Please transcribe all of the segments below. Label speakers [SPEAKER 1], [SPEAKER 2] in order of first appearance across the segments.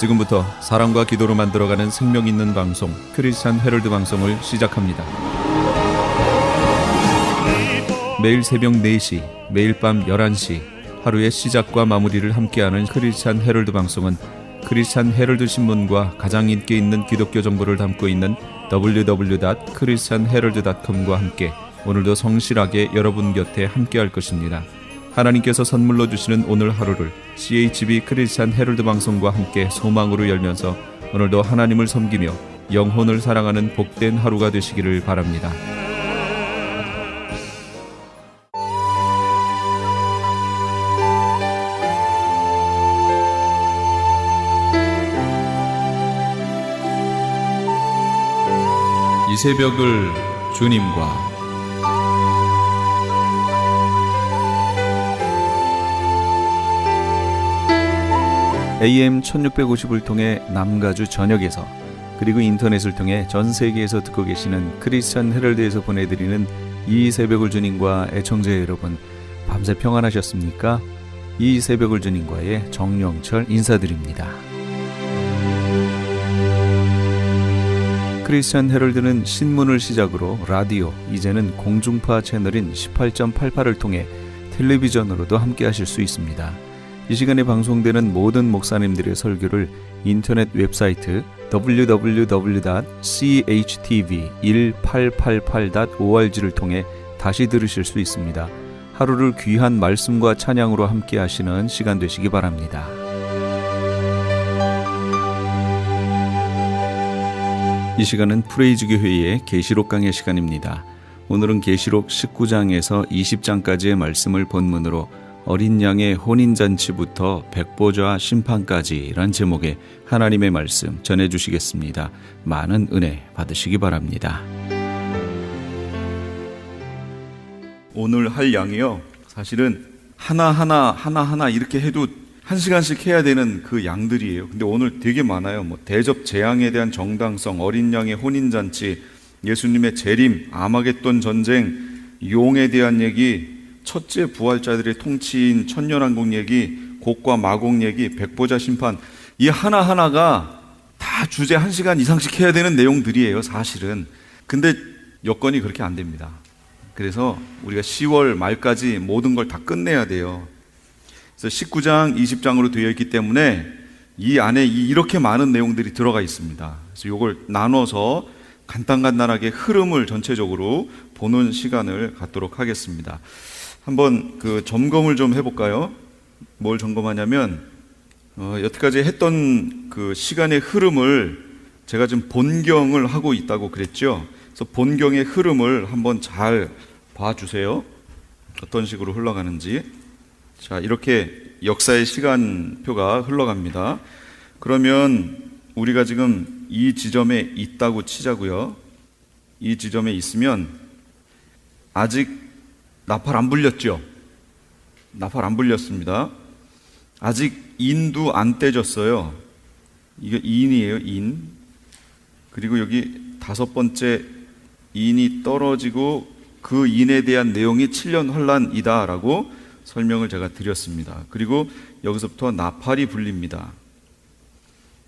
[SPEAKER 1] 지금부터 사랑과 기도로 만들어가는 생명 있는 방송 크리스찬 헤럴드 방송을 시작합니다. 매일 새벽 4시, 매일 밤 11시 하루의 시작과 마무리를 함께하는 크리스찬 헤럴드 방송은 크리스찬 헤럴드 신문과 가장 인기 있는 기독교 정보를 담고 있는 www.christianherald.com과 함께 오늘도 성실하게 여러분 곁에 함께할 것입니다. 하나님께서 선물로 주시는 오늘 하루를 CHB 크리스찬 헤럴드 방송과 함께 소망으로 열면서 오늘도 하나님을 섬기며 영혼을 사랑하는 복된 하루가 되시기를 바랍니다. 이 새벽을 주님과 AM 1650을 통해 남가주 전역에서 그리고 인터넷을 통해 전 세계에서 듣고 계시는 크리스찬 헤럴드에서 보내드리는 이 새벽을 주님과 애청자 여러분, 밤새 평안하셨습니까? 이 새벽을 주님과의 정영철 인사드립니다. 크리스찬 헤럴드는 신문을 시작으로 라디오, 이제는 공중파 채널인 18.88을 통해 텔레비전으로도 함께 하실 수 있습니다. 이 시간에 방송되는 모든 목사님들의 설교를 인터넷 웹사이트 www.chtv1888.org를 통해 다시 들으실 수 있습니다. 하루를 귀한 말씀과 찬양으로 함께 하시는 시간 되시기 바랍니다. 이 시간은 프레이즈교 회의의 계시록 강의 시간입니다. 오늘은 계시록 19장에서 20장까지의 말씀을 본문으로 어린 양의 혼인잔치부터 백보좌 심판까지란 제목의 하나님의 말씀 전해주시겠습니다. 많은 은혜 받으시기 바랍니다. 오늘 할 양이요, 사실은 하나하나 이렇게 해도 1시간씩 해야 되는 그 양들이에요. 근데 오늘 되게 많아요. 대접 재앙에 대한 정당성, 어린 양의 혼인잔치, 예수님의 재림, 아마겟돈 전쟁, 용에 대한 얘기, 첫째 부활자들의 통치인 천년왕국 얘기, 곡과 마곡 얘기, 백보자 심판, 이 하나하나가 다 주제 1시간 이상씩 해야 되는 내용들이에요, 사실은. 근데 여건이 그렇게 안 됩니다. 그래서 우리가 10월 말까지 모든 걸 다 끝내야 돼요. 그래서 19장, 20장으로 되어 있기 때문에 이 안에 이렇게 많은 내용들이 들어가 있습니다. 그래서 이걸 나눠서 간단하게 흐름을 전체적으로 보는 시간을 갖도록 하겠습니다. 한번 그 점검을 좀 해볼까요? 뭘 점검하냐면 여태까지 했던 그 시간의 흐름을 제가 지금 본경을 하고 있다고 그랬죠. 그래서 본경의 흐름을 한번 잘 봐주세요. 어떤 식으로 흘러가는지. 자, 이렇게 역사의 시간표가 흘러갑니다. 그러면 우리가 지금 이 지점에 있다고 치자고요. 이 지점에 있으면 아직 나팔 안 불렸죠? 나팔 안 불렸습니다. 아직 인도 안 떼졌어요. 이게 인이에요, 인. 그리고 여기 5번째 인이 떨어지고 그 인에 대한 내용이 7년 환란이다 라고 설명을 제가 드렸습니다. 그리고 여기서부터 나팔이 불립니다.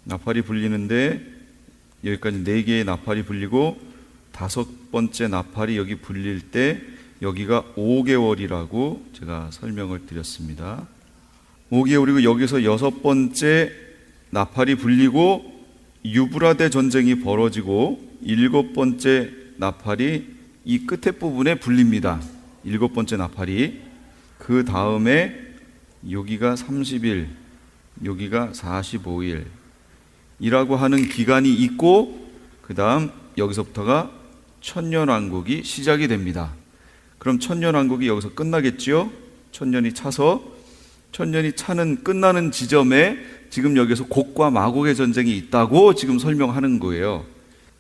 [SPEAKER 1] 나팔이 불리는데 여기까지 4개의 나팔이 불리고 5번째 나팔이 여기 불릴 때 여기가 5개월이라고 제가 설명을 드렸습니다. 5개월이고 여기서 6번째 나팔이 불리고 유브라데 전쟁이 벌어지고 7번째 나팔이 이 끝에 부분에 불립니다. 7번째 나팔이. 그 다음에 여기가 30일, 여기가 45일 이라고 하는 기간이 있고 그 다음 여기서부터가 천년왕국이 시작이 됩니다. 그럼 천년왕국이 여기서 끝나겠지요? 천년이 차서, 천년이 차는 끝나는 지점에 지금 여기서 곡과 마곡의 전쟁이 있다고 지금 설명하는 거예요.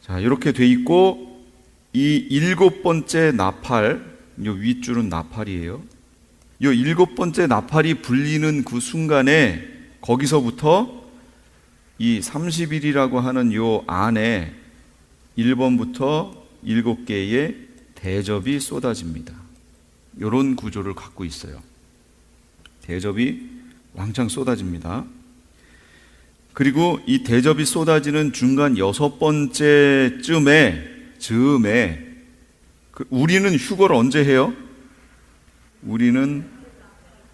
[SPEAKER 1] 자, 이렇게 돼 있고 이 7번째 나팔, 이 윗줄은 나팔이에요. 이 7번째 나팔이 불리는 그 순간에 거기서부터 이 30일이라고 하는 요 안에 1번부터 7개의 대접이 쏟아집니다. 이런 구조를 갖고 있어요. 대접이 왕창 쏟아집니다. 그리고 이 대접이 쏟아지는 중간 6번째쯤에 우리는 휴거를 언제 해요? 우리는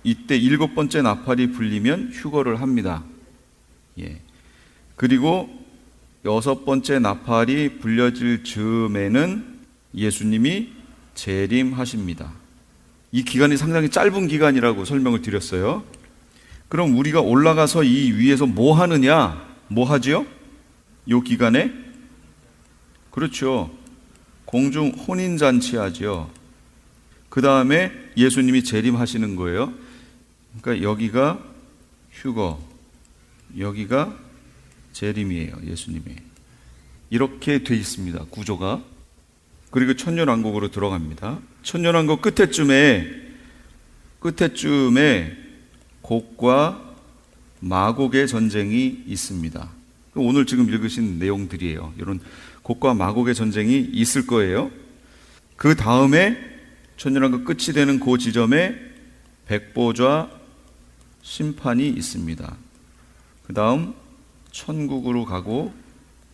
[SPEAKER 1] 이때 7번째 나팔이 불리면 휴거를 합니다. 예. 그리고 6번째 나팔이 불려질 즈음에는 예수님이 재림하십니다. 이 기간이 상당히 짧은 기간이라고 설명을 드렸어요. 그럼 우리가 올라가서 이 위에서 뭐 하느냐? 뭐 하지요? 이 기간에? 그렇죠. 공중 혼인잔치 하죠. 그 다음에 예수님이 재림하시는 거예요. 그러니까 여기가 휴거, 여기가 재림이에요. 예수님이. 이렇게 돼 있습니다. 구조가. 그리고 천년왕국으로 들어갑니다. 천년왕국 끝에쯤에 곡과 마곡의 전쟁이 있습니다. 오늘 지금 읽으신 내용들이에요. 이런 곡과 마곡의 전쟁이 있을 거예요. 그 다음에 천년왕국 끝이 되는 그 지점에 백보좌 심판이 있습니다. 그 다음 천국으로 가고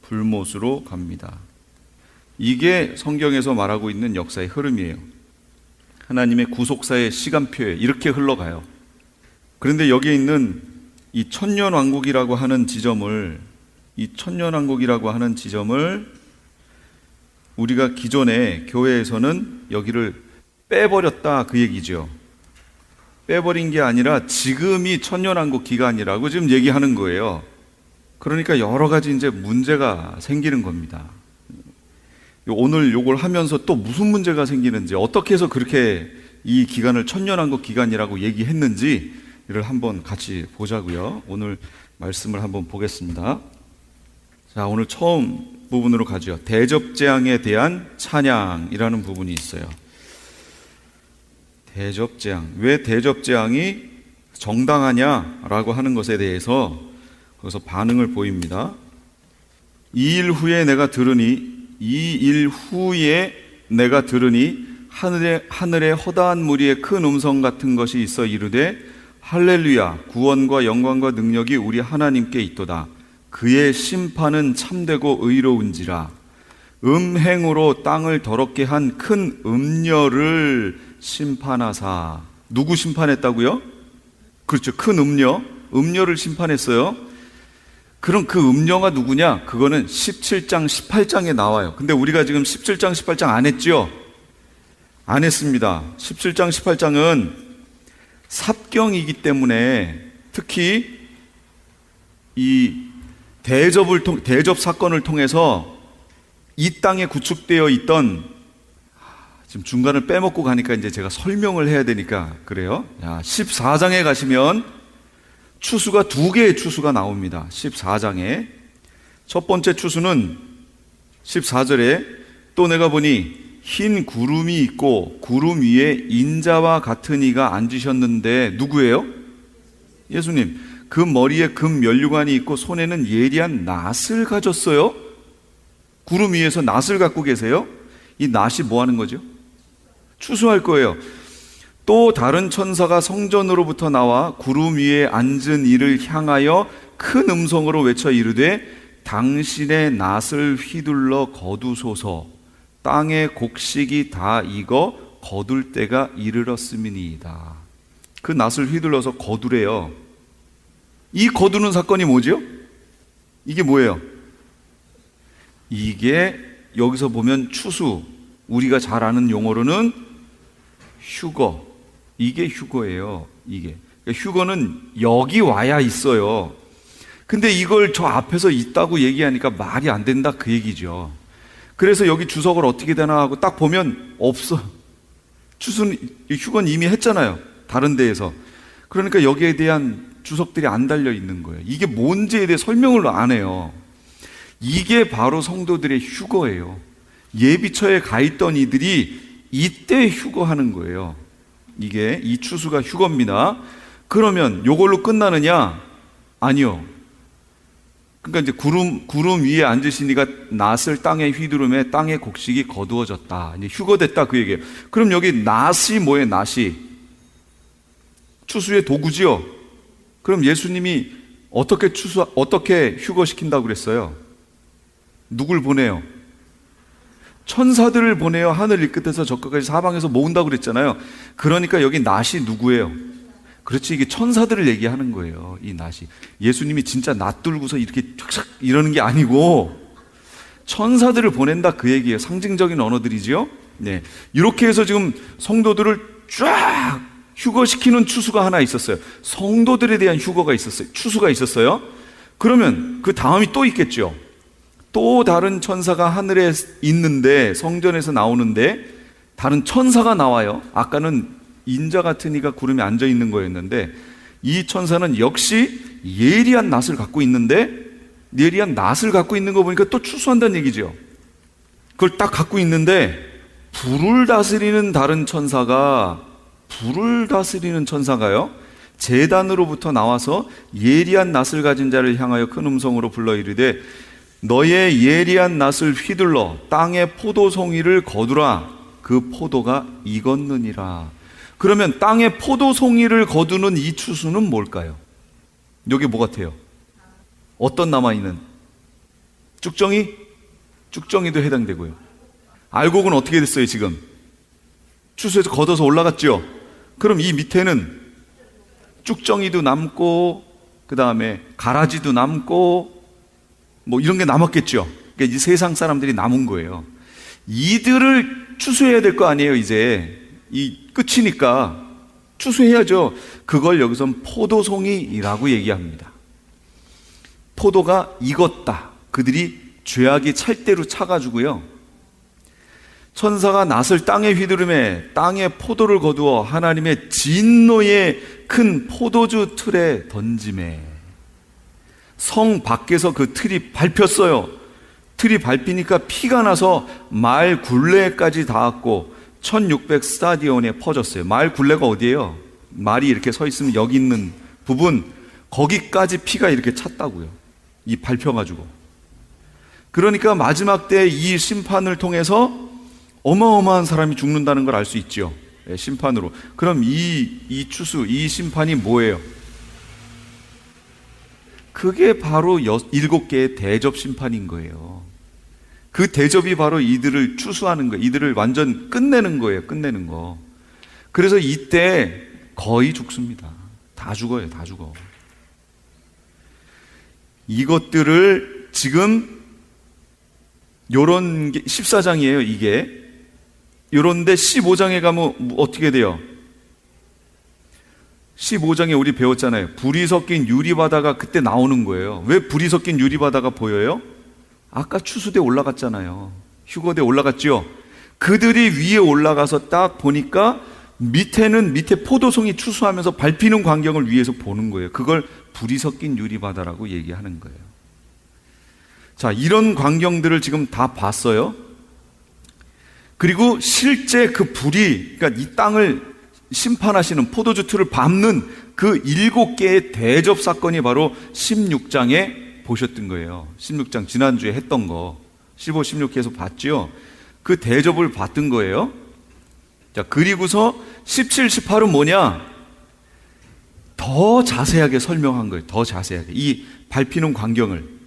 [SPEAKER 1] 불못으로 갑니다. 이게 성경에서 말하고 있는 역사의 흐름이에요. 하나님의 구속사의 시간표에 이렇게 흘러가요. 그런데 여기에 있는 이 천년왕국이라고 하는 지점을 우리가 기존에 교회에서는 여기를 빼버렸다 그 얘기죠. 빼버린 게 아니라 지금이 천년왕국 기간이라고 지금 얘기하는 거예요. 그러니까 여러 가지 이제 문제가 생기는 겁니다. 오늘 요걸 하면서 또 무슨 문제가 생기는지, 어떻게 해서 그렇게 이 기간을 천년왕국 기간이라고 얘기했는지 이를 한번 같이 보자고요. 오늘 말씀을 한번 보겠습니다. 자, 오늘 처음 부분으로 가죠. 대접재앙에 대한 찬양이라는 부분이 있어요. 대접재앙. 왜 대접재앙이 정당하냐라고 하는 것에 대해서 거기서 반응을 보입니다. 이 일 후에 내가 들으니 하늘에 허다한 무리의 큰 음성 같은 것이 있어 이르되 할렐루야, 구원과 영광과 능력이 우리 하나님께 있도다. 그의 심판은 참되고 의로운지라. 음행으로 땅을 더럽게 한 큰 음녀를 심판하사. 누구 심판했다고요? 그렇죠. 큰 음녀를 심판했어요. 그럼 그 음녀가 누구냐? 그거는 17장, 18장에 나와요. 근데 우리가 지금 17장, 18장 안 했죠? 안 했습니다. 17장, 18장은 삽경이기 때문에 특히 이 대접 사건을 통해서 이 땅에 구축되어 있던, 지금 중간을 빼먹고 가니까 이제 제가 설명을 해야 되니까 그래요. 14장에 가시면 추수가 2개의 추수가 나옵니다. 14장에 첫 번째 추수는 14절에 또 내가 보니 흰 구름이 있고 구름 위에 인자와 같은 이가 앉으셨는데 누구예요? 예수님. 그 머리에 금 면류관이 있고 손에는 예리한 낫을 가졌어요. 구름 위에서 낫을 갖고 계세요. 이 낫이 뭐 하는 거죠? 추수할 거예요. 또 다른 천사가 성전으로부터 나와 구름 위에 앉은 이를 향하여 큰 음성으로 외쳐 이르되 당신의 낫을 휘둘러 거두소서. 땅의 곡식이 다 익어 거둘 때가 이르렀음이니이다. 그 낫을 휘둘러서 거두래요. 이 거두는 사건이 뭐죠? 이게 뭐예요? 이게 여기서 보면 추수, 우리가 잘 아는 용어로는 휴거. 이게 휴거예요. 이게. 그러니까 휴거는 여기 와야 있어요. 근데 이걸 저 앞에서 있다고 얘기하니까 말이 안 된다 그 얘기죠. 그래서 여기 주석을 어떻게 되나 하고 딱 보면 없어. 휴거는 이미 했잖아요. 다른 데에서. 그러니까 여기에 대한 주석들이 안 달려 있는 거예요. 이게 뭔지에 대해 설명을 안 해요. 이게 바로 성도들의 휴거예요. 예비처에 가 있던 이들이 이때 휴거하는 거예요. 이게 이 추수가 휴거입니다. 그러면 요걸로 끝나느냐? 아니요. 그러니까 이제 구름 위에 앉으신 이가 낫을 땅에 휘두르매 땅의 곡식이 거두어졌다. 이제 휴거됐다 그 얘기예요. 그럼 여기 낫이 뭐예요? 낫이 추수의 도구지요. 그럼 예수님이 어떻게 휴거시킨다고 그랬어요? 누굴 보내요? 천사들을 보내요. 하늘 이 끝에서 저 끝까지 사방에서 모은다고 그랬잖아요. 그러니까 여기 낫이 누구예요? 그렇지, 이게 천사들을 얘기하는 거예요. 이 낫이. 예수님이 진짜 낫 들고서 이렇게 촥촥 이러는 게 아니고 천사들을 보낸다, 그 얘기예요. 상징적인 언어들이지요. 네, 이렇게 해서 지금 성도들을 쫙 휴거시키는 추수가 하나 있었어요. 성도들에 대한 휴거가 있었어요. 추수가 있었어요. 그러면 그 다음이 또 있겠죠. 또 다른 천사가 하늘에 있는데, 성전에서 나오는데 다른 천사가 나와요. 아까는 인자 같은 이가 구름에 앉아 있는 거였는데, 이 천사는 역시 예리한 낫을 갖고 있는데, 예리한 낫을 갖고 있는 거 보니까 또 추수한다는 얘기죠. 그걸 딱 갖고 있는데, 불을 다스리는 천사가요, 제단으로부터 나와서 예리한 낫을 가진 자를 향하여 큰 음성으로 불러 이르되, 너의 예리한 낫을 휘둘러 땅의 포도송이를 거두라. 그 포도가 익었느니라. 그러면 땅의 포도송이를 거두는 이 추수는 뭘까요? 여기 뭐 같아요? 어떤 남아있는? 쭉정이? 쭉정이도 해당되고요. 알곡은 어떻게 됐어요 지금? 추수해서 걷어서 올라갔죠. 그럼 이 밑에는 쭉정이도 남고, 그 다음에 가라지도 남고, 뭐 이런 게 남았겠죠. 그러니까 이 세상 사람들이 남은 거예요. 이들을 추수해야 될 거 아니에요. 이제 이 끝이니까 추수해야죠. 그걸 여기선 포도송이라고 얘기합니다. 포도가 익었다. 그들이 죄악이 찰대로 차가지고요, 천사가 낫을 땅에 휘두르매 땅에 포도를 거두어 하나님의 진노의 큰 포도주 틀에 던지매. 성 밖에서 그 틀이 밟혔어요. 틀이 밟히니까 피가 나서 마을 굴레까지 닿았고 1600 스타디온에 퍼졌어요. 마을 굴레가 어디예요? 말이 이렇게 서 있으면 여기 있는 부분, 거기까지 피가 이렇게 찼다고요. 이 밟혀가지고. 그러니까 마지막 때 이 심판을 통해서 어마어마한 사람이 죽는다는 걸 알 수 있죠. 심판으로. 그럼 이 추수, 이 심판이 뭐예요? 그게 바로 7개의 대접 심판인 거예요. 그 대접이 바로 이들을 추수하는 거예요. 이들을 완전 끝내는 거예요. 끝내는 거. 그래서 이때 거의 죽습니다. 다 죽어요. 다 죽어. 이것들을 지금 요런 게 14장이에요. 이게 요런데 15장에 가면 어떻게 돼요? 15장에 우리 배웠잖아요. 불이 섞인 유리바다가 그때 나오는 거예요. 왜 불이 섞인 유리바다가 보여요? 아까 추수대 올라갔잖아요. 휴거대 올라갔죠. 그들이 위에 올라가서 딱 보니까 밑에 포도송이 추수하면서 밟히는 광경을 위에서 보는 거예요. 그걸 불이 섞인 유리바다라고 얘기하는 거예요. 자, 이런 광경들을 지금 다 봤어요. 그리고 실제 그 불이, 그러니까 이 땅을 심판하시는 포도주 틀을 밟는 그 7개의 대접 사건이 바로 16장에 보셨던 거예요. 16장 지난주에 했던 거 15, 16에서 봤죠. 그 대접을 받던 거예요. 자, 그리고서 17, 18은 뭐냐? 더 자세하게 설명한 거예요. 더 자세하게 이 밟히는 광경을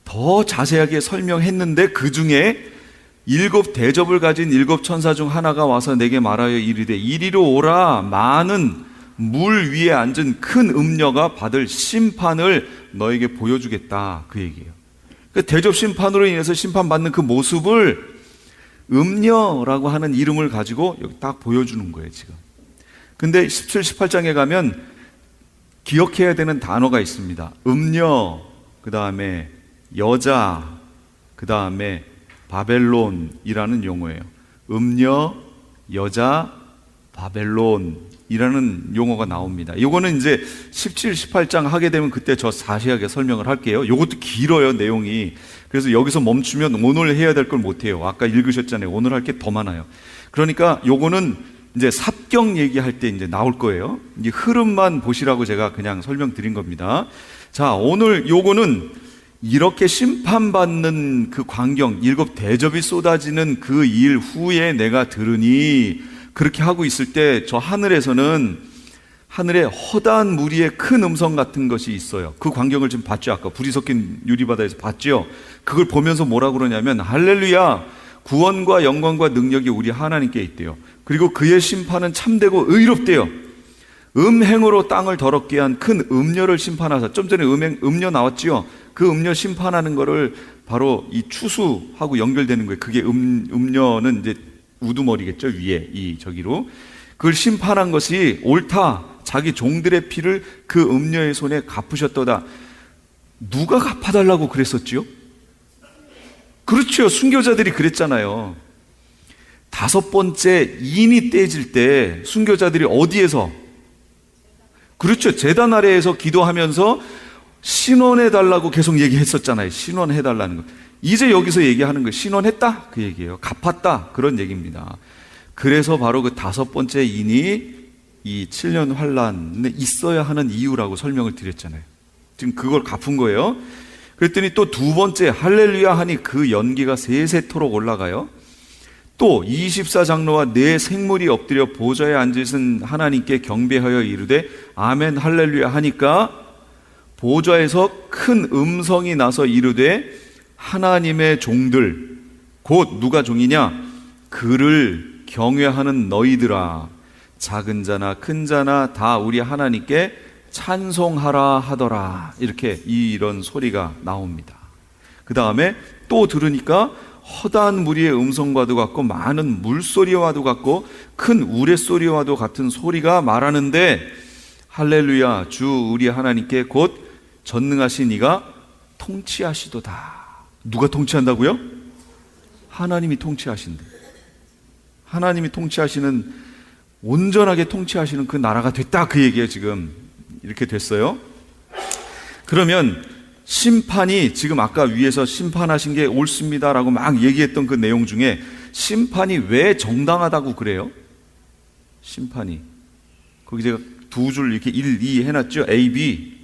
[SPEAKER 1] 더 자세하게 설명했는데, 그 중에 7 대접을 가진 7 천사 중 하나가 와서 내게 말하여 이르되, 이리로 오라. 많은 물 위에 앉은 큰 음녀가 받을 심판을 너에게 보여주겠다. 그 얘기예요. 그 대접 심판으로 인해서 심판받는 그 모습을 음녀라고 하는 이름을 가지고 여기 딱 보여주는 거예요 지금. 근데 17, 18장에 가면 기억해야 되는 단어가 있습니다. 음녀, 그 다음에 여자, 그 다음에 바벨론이라는 용어예요. 음녀, 여자, 바벨론이라는 용어가 나옵니다. 이거는 이제 17, 18장 하게 되면 그때 저 자세하게 설명을 할게요. 이것도 길어요, 내용이. 그래서 여기서 멈추면 오늘 해야 될 걸 못해요. 아까 읽으셨잖아요. 오늘 할 게 더 많아요. 그러니까 요거는 이제 삽경 얘기할 때 이제 나올 거예요. 이 흐름만 보시라고 제가 그냥 설명드린 겁니다. 자, 오늘 요거는 이렇게 심판받는 그 광경, 7 대접이 쏟아지는 그 일 후에 내가 들으니, 그렇게 하고 있을 때 저 하늘에서는 하늘에 허다한 무리의 큰 음성 같은 것이 있어요. 그 광경을 지금 봤죠. 아까 불이 섞인 유리바다에서 봤죠. 그걸 보면서 뭐라 그러냐면 할렐루야, 구원과 영광과 능력이 우리 하나님께 있대요. 그리고 그의 심판은 참되고 의롭대요. 음행으로 땅을 더럽게 한 큰 음녀를 심판하사. 좀 전에 음녀 나왔지요. 그 음녀 심판하는 거를 바로 이 추수하고 연결되는 거예요. 그게 음녀는 이제 우두머리겠죠. 위에 이 저기로 그걸 심판한 것이 옳다. 자기 종들의 피를 그 음녀의 손에 갚으셨도다. 누가 갚아달라고 그랬었지요? 그렇죠. 순교자들이 그랬잖아요. 5번째 인이 떼질 때 순교자들이 어디에서? 그렇죠. 제단 아래에서 기도하면서 신원해달라고 계속 얘기했었잖아요. 신원해달라는 거. 이제 여기서 얘기하는 거예요. 신원했다? 그 얘기예요. 갚았다? 그런 얘기입니다. 그래서 바로 그 5번째 인이 이 7년 환란에 있어야 하는 이유라고 설명을 드렸잖아요. 지금 그걸 갚은 거예요. 그랬더니 또 2번째 할렐루야 하니 그 연기가 세세토록 올라가요. 또 24장로와 네 생물이 엎드려 보좌에 앉으신 하나님께 경배하여 이르되 아멘 할렐루야 하니까 보좌에서 큰 음성이 나서 이르되 하나님의 종들 곧 누가 종이냐? 그를 경외하는 너희들아, 작은 자나 큰 자나 다 우리 하나님께 찬송하라 하더라. 이렇게 이런 소리가 나옵니다. 그 다음에 또 들으니까 허다한 무리의 음성과도 같고 많은 물소리와도 같고 큰 우레소리와도 같은 소리가 말하는데 할렐루야, 주 우리 하나님께 곧 전능하신 이가 통치하시도다. 누가 통치한다고요? 하나님이 통치하신대. 하나님이 통치하시는, 온전하게 통치하시는 그 나라가 됐다, 그 얘기예요. 지금 이렇게 됐어요. 그러면 심판이, 지금 아까 위에서 심판하신 게 옳습니다라고 막 얘기했던 그 내용 중에 심판이 왜 정당하다고 그래요? 심판이, 거기 제가 2줄 이렇게 1, 2 해놨죠. A, B.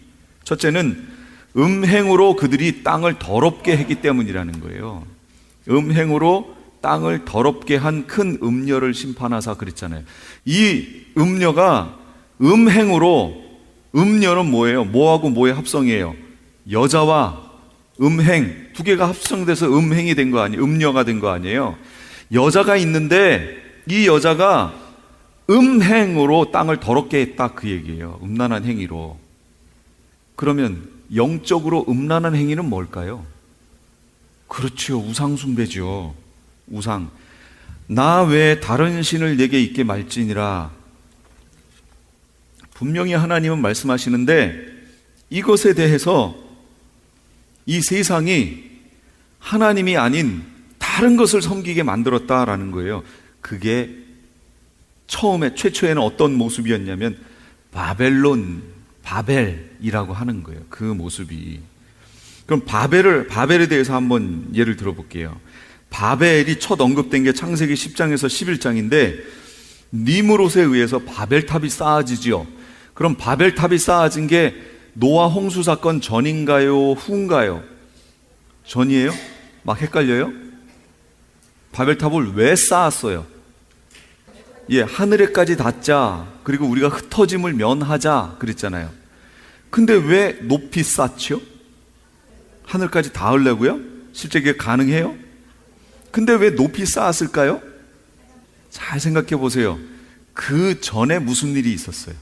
[SPEAKER 1] 첫째는 음행으로 그들이 땅을 더럽게 했기 때문이라는 거예요. 음행으로 땅을 더럽게 한 큰 음녀를 심판하사 그랬잖아요. 이 음녀가 음행으로, 음녀는 뭐예요? 뭐하고 뭐의 합성이에요? 여자와 음행, 두 개가 합성돼서 음행이 된 거 아니에요? 음녀가 된 거 아니에요? 여자가 있는데 이 여자가 음행으로 땅을 더럽게 했다, 그 얘기예요. 음란한 행위로. 그러면 영적으로 음란한 행위는 뭘까요? 그렇죠. 우상숭배죠. 우상. 나 외에 다른 신을 내게 있게 말지니라. 분명히 하나님은 말씀하시는데 이것에 대해서 이 세상이 하나님이 아닌 다른 것을 섬기게 만들었다라는 거예요. 그게 처음에, 최초에는 어떤 모습이었냐면 바벨이라고 하는 거예요. 그 모습이. 그럼 바벨에 대해서 한번 예를 들어볼게요. 바벨이 첫 언급된 게 창세기 10장에서 11장인데 니므롯에 의해서 바벨탑이 쌓아지지요. 그럼 바벨탑이 쌓아진 게 노아 홍수 사건 전인가요? 후인가요? 전이에요? 막 헷갈려요? 바벨탑을 왜 쌓았어요? 하늘에까지 닿자, 그리고 우리가 흩어짐을 면하자 그랬잖아요. 근데 왜 높이 쌓죠? 하늘까지 닿으려고요? 실제 그게 가능해요? 근데 왜 높이 쌓았을까요? 잘 생각해 보세요. 그 전에 무슨 일이 있었어요?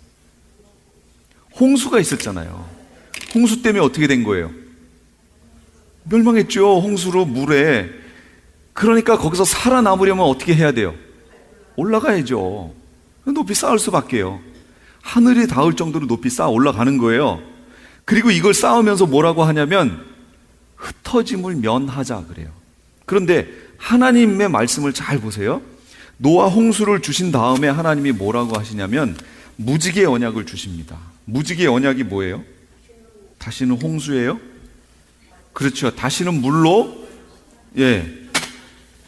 [SPEAKER 1] 홍수가 있었잖아요. 홍수 때문에 어떻게 된 거예요? 멸망했죠. 홍수로, 물에. 그러니까 거기서 살아남으려면 어떻게 해야 돼요? 올라가야죠. 높이 쌓을 수밖에요. 하늘에 닿을 정도로 높이 쌓아 올라가는 거예요. 그리고 이걸 쌓으면서 뭐라고 하냐면 흩어짐을 면하자 그래요. 그런데 하나님의 말씀을 잘 보세요. 노아 홍수를 주신 다음에 하나님이 뭐라고 하시냐면 무지개 언약을 주십니다. 무지개 언약이 뭐예요? 다시는 홍수예요? 그렇죠. 다시는 물로.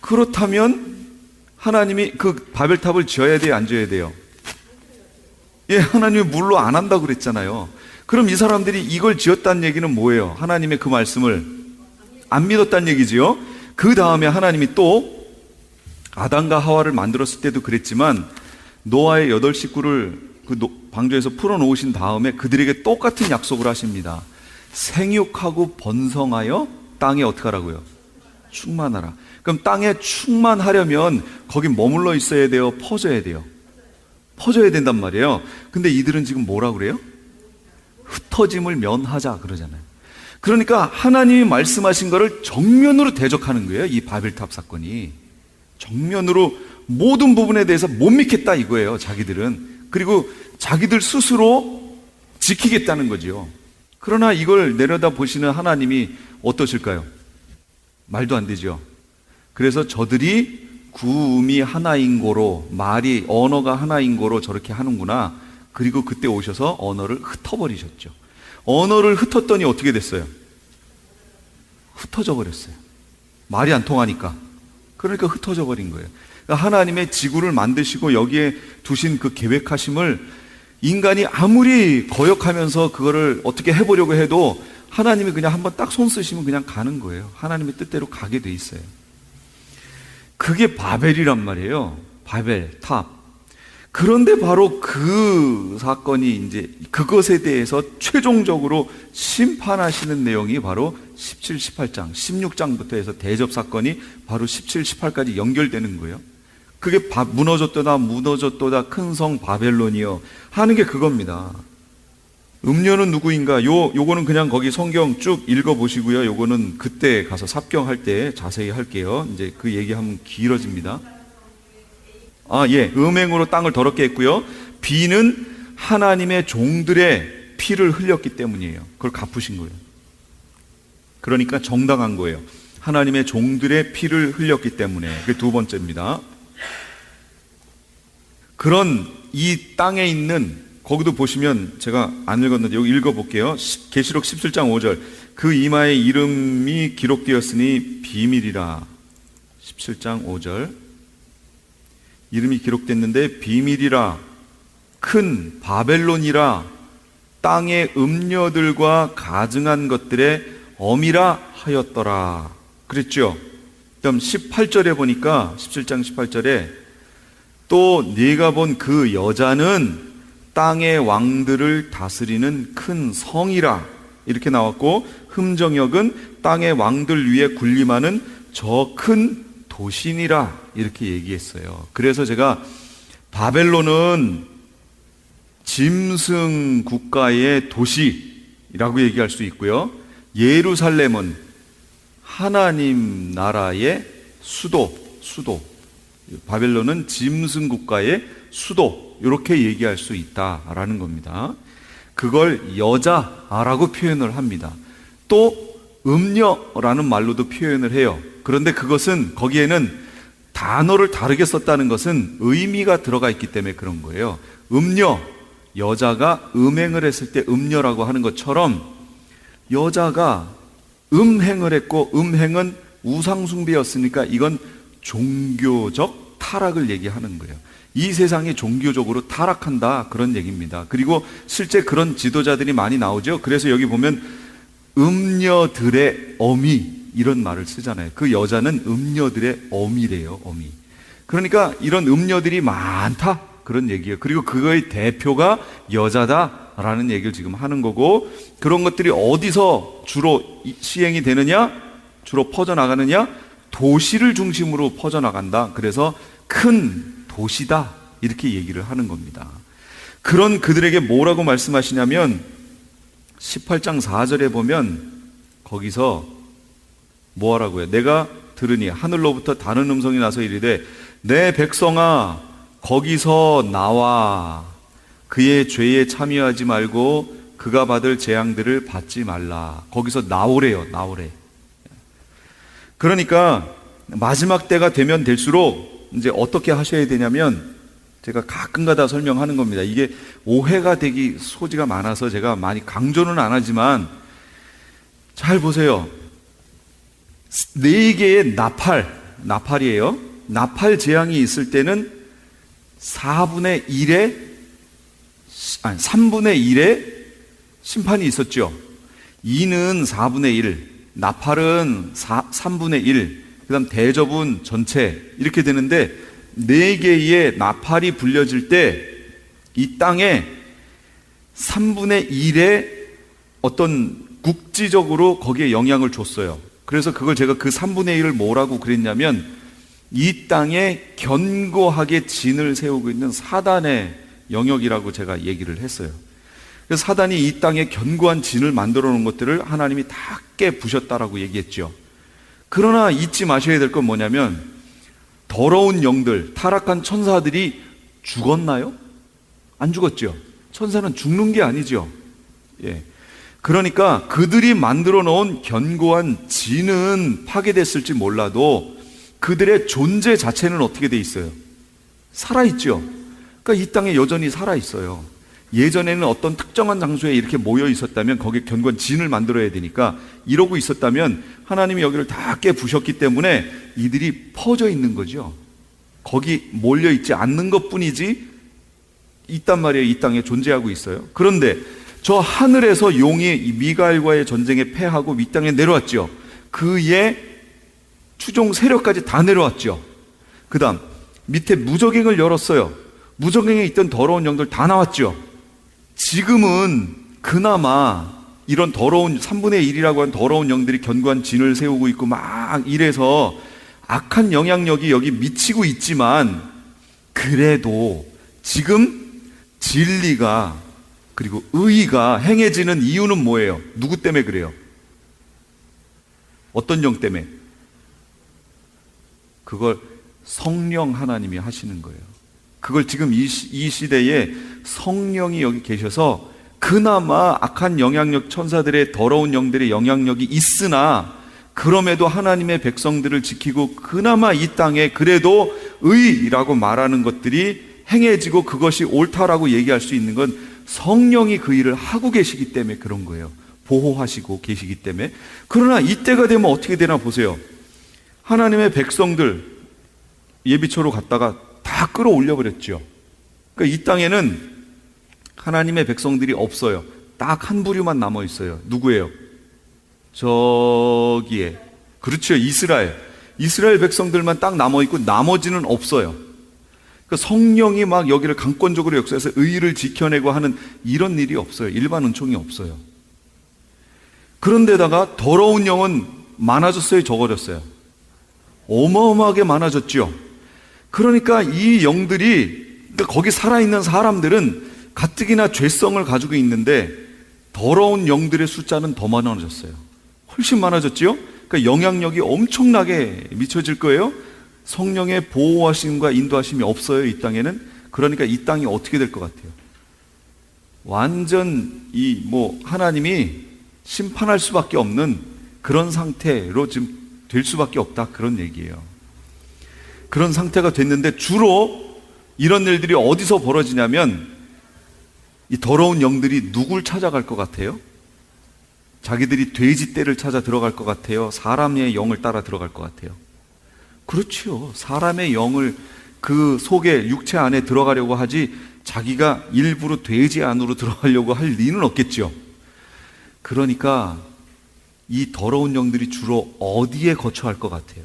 [SPEAKER 1] 그렇다면 하나님이 그 바벨탑을 지어야 돼요, 안 지어야 돼요? 하나님이 물로 안 한다고 그랬잖아요. 그럼 이 사람들이 이걸 지었다는 얘기는 뭐예요? 하나님의 그 말씀을 안 믿었다는 얘기지요. 그 다음에 하나님이 또 아담과 하와를 만들었을 때도 그랬지만 노아의 8 식구를 방주에서 풀어놓으신 다음에 그들에게 똑같은 약속을 하십니다. 생육하고 번성하여 땅에 어떻게 하라고요? 충만하라. 그럼 땅에 충만하려면 거기 머물러 있어야 돼요? 퍼져야 돼요? 퍼져야 된단 말이에요. 근데 이들은 지금 뭐라 그래요? 흩어짐을 면하자 그러잖아요. 그러니까 하나님이 말씀하신 거를 정면으로 대적하는 거예요. 이 바벨탑 사건이 정면으로 모든 부분에 대해서 못 믿겠다 이거예요. 자기들은. 그리고 자기들 스스로 지키겠다는 거죠. 그러나 이걸 내려다 보시는 하나님이 어떠실까요? 말도 안 되죠. 그래서 저들이 구음이 하나인 고로, 말이 언어가 하나인 고로 저렇게 하는구나. 그리고 그때 오셔서 언어를 흩어버리셨죠. 언어를 흩었더니 어떻게 됐어요? 흩어져 버렸어요. 말이 안 통하니까. 그러니까 흩어져 버린 거예요. 그러니까 하나님의 지구를 만드시고 여기에 두신 그 계획하심을 인간이 아무리 거역하면서 그거를 어떻게 해보려고 해도 하나님이 그냥 한번 딱 손 쓰시면 그냥 가는 거예요. 하나님의 뜻대로 가게 돼 있어요. 그게 바벨이란 말이에요. 바벨, 탑. 그런데 바로 그 사건이 이제 그것에 대해서 최종적으로 심판하시는 내용이 바로 17, 18장, 16장부터 해서 대접 사건이 바로 17, 18까지 연결되는 거예요. 그게 무너졌도다 무너졌도다 큰 성 바벨론이여 하는 게 그겁니다. 음녀는 누구인가? 요거는 그냥 거기 성경 쭉 읽어보시고요. 요거는 그때 가서 삽경할 때 자세히 할게요. 이제 그 얘기하면 길어집니다. 음행으로 땅을 더럽게 했고요. B는 하나님의 종들의 피를 흘렸기 때문이에요. 그걸 갚으신 거예요. 그러니까 정당한 거예요. 하나님의 종들의 피를 흘렸기 때문에. 그게 두 번째입니다. 그런 이 땅에 있는, 거기도 보시면 제가 안 읽었는데 여기 읽어볼게요. 계시록 17장 5절. 그 이마에 이름이 기록되었으니 비밀이라. 17장 5절. 이름이 기록됐는데 비밀이라, 큰 바벨론이라, 땅의 음녀들과 가증한 것들의 엄이라 하였더라 그랬죠. 그다음 18절에 보니까 17장 18절에 또 네가 본 그 여자는 땅의 왕들을 다스리는 큰 성이라 이렇게 나왔고, 흠정역은 땅의 왕들 위에 군림하는 저 큰 도신이라 이렇게 얘기했어요. 그래서 제가 바벨론은 짐승 국가의 도시라고 얘기할 수 있고요. 예루살렘은 하나님 나라의 수도. 바벨론은 짐승 국가의 수도. 이렇게 얘기할 수 있다라는 겁니다. 그걸 여자라고 표현을 합니다. 또 음녀라는 말로도 표현을 해요. 그런데 그것은 거기에는 단어를 다르게 썼다는 것은 의미가 들어가 있기 때문에 그런 거예요. 음녀, 여자가 음행을 했을 때 음녀라고 하는 것처럼 여자가 음행을 했고, 음행은 우상숭배였으니까 이건 종교적 타락을 얘기하는 거예요. 이 세상이 종교적으로 타락한다, 그런 얘기입니다. 그리고 실제 그런 지도자들이 많이 나오죠. 그래서 여기 보면 음녀들의 어미 이런 말을 쓰잖아요. 그 여자는 음녀들의 어미래요. 어미. 그러니까 이런 음녀들이 많다, 그런 얘기예요. 그리고 그거의 대표가 여자다라는 얘기를 지금 하는 거고, 그런 것들이 어디서 주로 시행이 되느냐, 주로 퍼져나가느냐, 도시를 중심으로 퍼져나간다. 그래서 큰 도시다, 이렇게 얘기를 하는 겁니다. 그런 그들에게 뭐라고 말씀하시냐면 18장 4절에 보면 거기서 뭐 하라고요? 내가 들으니 하늘로부터 다른 음성이 나서 이르되 내 백성아 거기서 나와 그의 죄에 참여하지 말고 그가 받을 재앙들을 받지 말라. 거기서 나오래요. 나오래. 그러니까 마지막 때가 되면 될수록 이제 어떻게 하셔야 되냐면, 제가 가끔가다 설명하는 겁니다. 이게 오해가 되기 소지가 많아서 제가 많이 강조는 안 하지만 잘 보세요. 4개의 나팔이에요. 나팔 재앙이 있을 때는 3분의 1의 심판이 있었죠. 2는 4분의 1, 나팔은 3분의 1, 그 다음 대접은 전체, 이렇게 되는데 4개의 나팔이 불려질 때 이 땅에 3분의 1의 어떤 국지적으로 거기에 영향을 줬어요. 그래서 그걸 제가 그 3분의 1을 뭐라고 그랬냐면 이 땅에 견고하게 진을 세우고 있는 사단의 영역이라고 제가 얘기를 했어요. 그래서 사단이 이 땅에 견고한 진을 만들어 놓은 것들을 하나님이 다 깨부셨다라고 얘기했죠. 그러나 잊지 마셔야 될 건 뭐냐면 더러운 영들, 타락한 천사들이 죽었나요? 안 죽었죠. 천사는 죽는 게 아니죠. 예. 그러니까 그들이 만들어 놓은 견고한 진은 파괴됐을지 몰라도 그들의 존재 자체는 어떻게 돼 있어요? 살아있죠. 그러니까 이 땅에 여전히 살아있어요. 예전에는 어떤 특정한 장소에 이렇게 모여 있었다면 거기에 견고한 진을 만들어야 되니까 이러고 있었다면 하나님이 여기를 다 깨부셨기 때문에 이들이 퍼져 있는 거죠. 거기 몰려 있지 않는 것뿐이지 있단 말이에요. 이 땅에 존재하고 있어요. 그런데 저 하늘에서 용이 미가엘과의 전쟁에 패하고 이 땅에 내려왔죠. 그의 추종 세력까지 다 내려왔죠. 그 다음 밑에 무저갱을 열었어요. 무저갱에 있던 더러운 영들 다 나왔죠. 지금은 그나마 이런 더러운 3분의 1이라고 하는 더러운 영들이 견고한 진을 세우고 있고 막 이래서 악한 영향력이 여기 미치고 있지만 그래도 지금 진리가 그리고 의의가 행해지는 이유는 뭐예요? 누구 때문에 그래요? 어떤 영 때문에? 그걸 성령 하나님이 하시는 거예요. 그걸 지금 이 시대에 성령이 여기 계셔서 그나마 악한 영향력 천사들의 더러운 영들의 영향력이 있으나 그럼에도 하나님의 백성들을 지키고 그나마 이 땅에 그래도 의라고 말하는 것들이 행해지고 그것이 옳다라고 얘기할 수 있는 건 성령이 그 일을 하고 계시기 때문에 그런 거예요. 보호하시고 계시기 때문에. 그러나 이때가 되면 어떻게 되나 보세요. 하나님의 백성들 예비초로 갔다가 다 끌어올려 버렸죠. 그러니까 이 땅에는 하나님의 백성들이 없어요. 딱 한 부류만 남아 있어요. 누구예요? 저기에. 그렇죠. 이스라엘. 이스라엘 백성들만 딱 남아 있고 나머지는 없어요. 그러니까 성령이 막 여기를 강권적으로 역사해서 의를 지켜내고 하는 이런 일이 없어요. 일반 은총이 없어요. 그런데다가 더러운 영은 많아졌어요? 적어졌어요? 어마어마하게 많아졌죠. 그러니까 이 영들이, 그러니까 거기 살아있는 사람들은 가뜩이나 죄성을 가지고 있는데 더러운 영들의 숫자는 더 많아졌어요. 훨씬 많아졌죠? 그러니까 영향력이 엄청나게 미쳐질 거예요. 성령의 보호하심과 인도하심이 없어요, 이 땅에는. 그러니까 이 땅이 어떻게 될 것 같아요? 완전 하나님이 심판할 수밖에 없는 그런 상태로 지금 될 수밖에 없다, 그런 얘기예요. 그런 상태가 됐는데 주로 이런 일들이 어디서 벌어지냐면 이 더러운 영들이 누굴 찾아갈 것 같아요? 자기들이 돼지 떼를 찾아 들어갈 것 같아요? 사람의 영을 따라 들어갈 것 같아요? 그렇죠. 사람의 영을 그 속에 육체 안에 들어가려고 하지 자기가 일부러 돼지 안으로 들어가려고 할 리는 없겠죠. 그러니까 이 더러운 영들이 주로 어디에 거처할 것 같아요?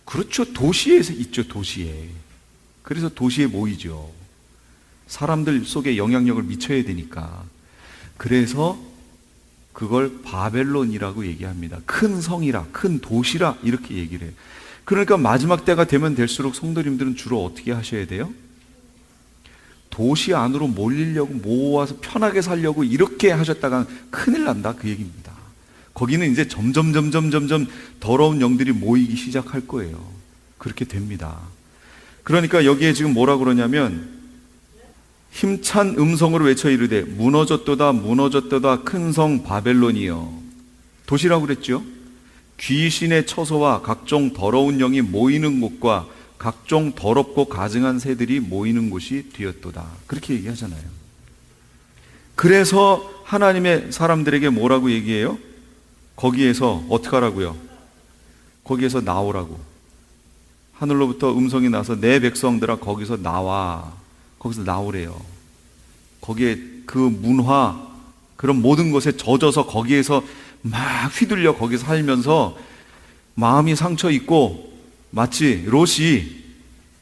[SPEAKER 1] 그렇죠. 도시에 있죠. 도시에. 그래서 도시에 모이죠. 사람들 속에 영향력을 미쳐야 되니까. 그래서 그걸 바벨론이라고 얘기합니다. 큰 성이라, 큰 도시라 이렇게 얘기를 해요. 그러니까 마지막 때가 되면 될수록 성도님들은 주로 어떻게 하셔야 돼요? 도시 안으로 몰리려고 모아서 편하게 살려고 이렇게 하셨다가 큰일 난다, 그 얘기입니다. 거기는 이제 점점 더러운 영들이 모이기 시작할 거예요. 그렇게 됩니다. 그러니까 여기에 지금 뭐라 그러냐면 힘찬 음성으로 외쳐 이르되 무너졌도다 무너졌도다 큰 성 바벨론이여. 도시라고 그랬죠. 귀신의 처소와 각종 더러운 영이 모이는 곳과 각종 더럽고 가증한 새들이 모이는 곳이 되었도다. 그렇게 얘기하잖아요. 그래서 하나님의 사람들에게 뭐라고 얘기해요? 거기에서 어떻게 하라고요? 거기에서 나오라고. 하늘로부터 음성이 나서 내 백성들아 거기서 나와. 거기서 나오래요. 거기에 그 문화, 그런 모든 것에 젖어서 거기에서 막 휘둘려 거기서 살면서 마음이 상처 있고 마치 롯이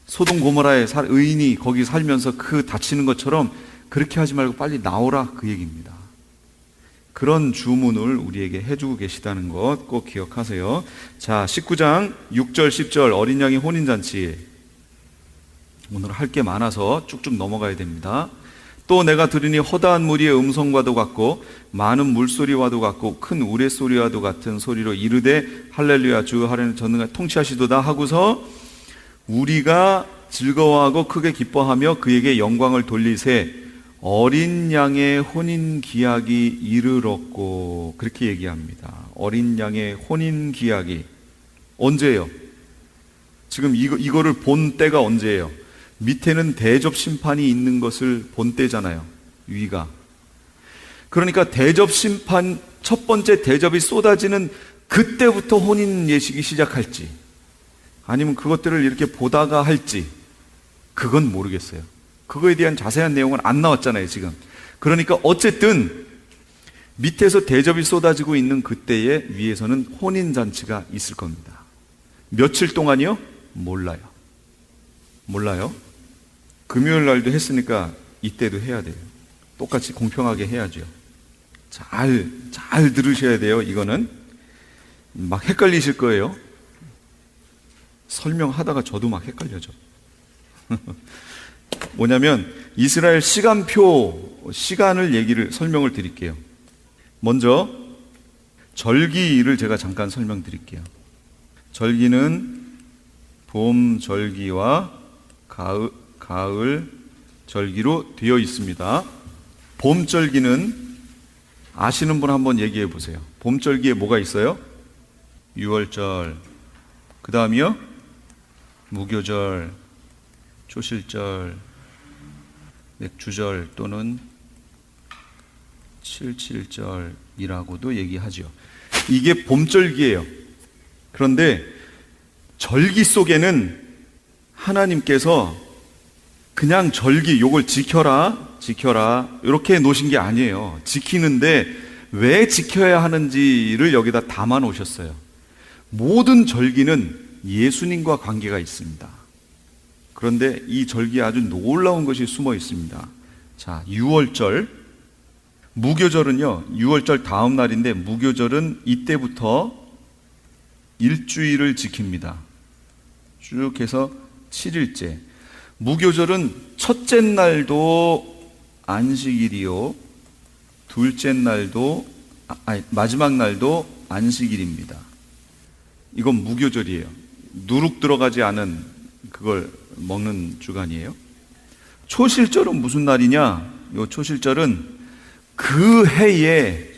[SPEAKER 1] 소돔 고모라의 의인이 거기 살면서 그 다치는 것처럼 그렇게 하지 말고 빨리 나오라, 그 얘기입니다. 그런 주문을 우리에게 해주고 계시다는 것 꼭 기억하세요. 자, 19장 6절 10절 어린 양의 혼인잔치. 오늘 할 게 많아서 쭉쭉 넘어가야 됩니다. 또 내가 들으니 허다한 무리의 음성과도 같고 많은 물소리와도 같고 큰 우레소리와도 같은 소리로 이르되 할렐루야 주 하나님 전능하신 통치하시도다 하고서 우리가 즐거워하고 크게 기뻐하며 그에게 영광을 돌리세 어린 양의 혼인 기약이 이르렀고, 그렇게 얘기합니다. 어린 양의 혼인 기약이 언제예요? 지금 이거를 본 때가 언제예요? 밑에는 대접 심판이 있는 것을 본 때잖아요. 위가. 그러니까 대접 심판, 첫 번째 대접이 쏟아지는 그때부터 혼인 예식이 시작할지, 아니면 그것들을 이렇게 보다가 할지, 그건 모르겠어요. 그거에 대한 자세한 내용은 안 나왔잖아요, 지금. 그러니까 어쨌든 밑에서 대접이 쏟아지고 있는 그때에 위에서는 혼인잔치가 있을 겁니다. 며칠 동안이요? 몰라요. 금요일 날도 했으니까 이때도 해야 돼요. 똑같이 공평하게 해야죠. 잘 들으셔야 돼요. 이거는 막 헷갈리실 거예요. 설명하다가 저도 막 헷갈려져. 뭐냐면 이스라엘 시간표, 시간을 설명을 드릴게요. 먼저 절기를 제가 잠깐 설명드릴게요. 절기는 봄 절기와 가을 절기로 되어 있습니다. 봄 절기는 아시는 분 한번 얘기해 보세요. 봄 절기에 뭐가 있어요? 유월절, 그 다음이요? 무교절, 초실절, 맥주절 또는 칠칠절이라고도 얘기하죠. 이게 봄절기예요. 그런데 절기 속에는 하나님께서 그냥 절기 요걸 지켜라 이렇게 놓으신 게 아니에요. 지키는데 왜 지켜야 하는지를 여기다 담아 놓으셨어요. 모든 절기는 예수님과 관계가 있습니다. 그런데 이 절기에 아주 놀라운 것이 숨어 있습니다. 자, 유월절, 무교절은요, 유월절 다음 날인데 무교절은 이때부터 일주일을 지킵니다. 쭉 해서 7일째. 무교절은 첫째 날도 안식일이요, 둘째 날도, 마지막 날도 안식일입니다. 이건 무교절이에요. 누룩 들어가지 않은 그걸 먹는 주간이에요. 초실절은 무슨 날이냐? 요 초실절은 그 해에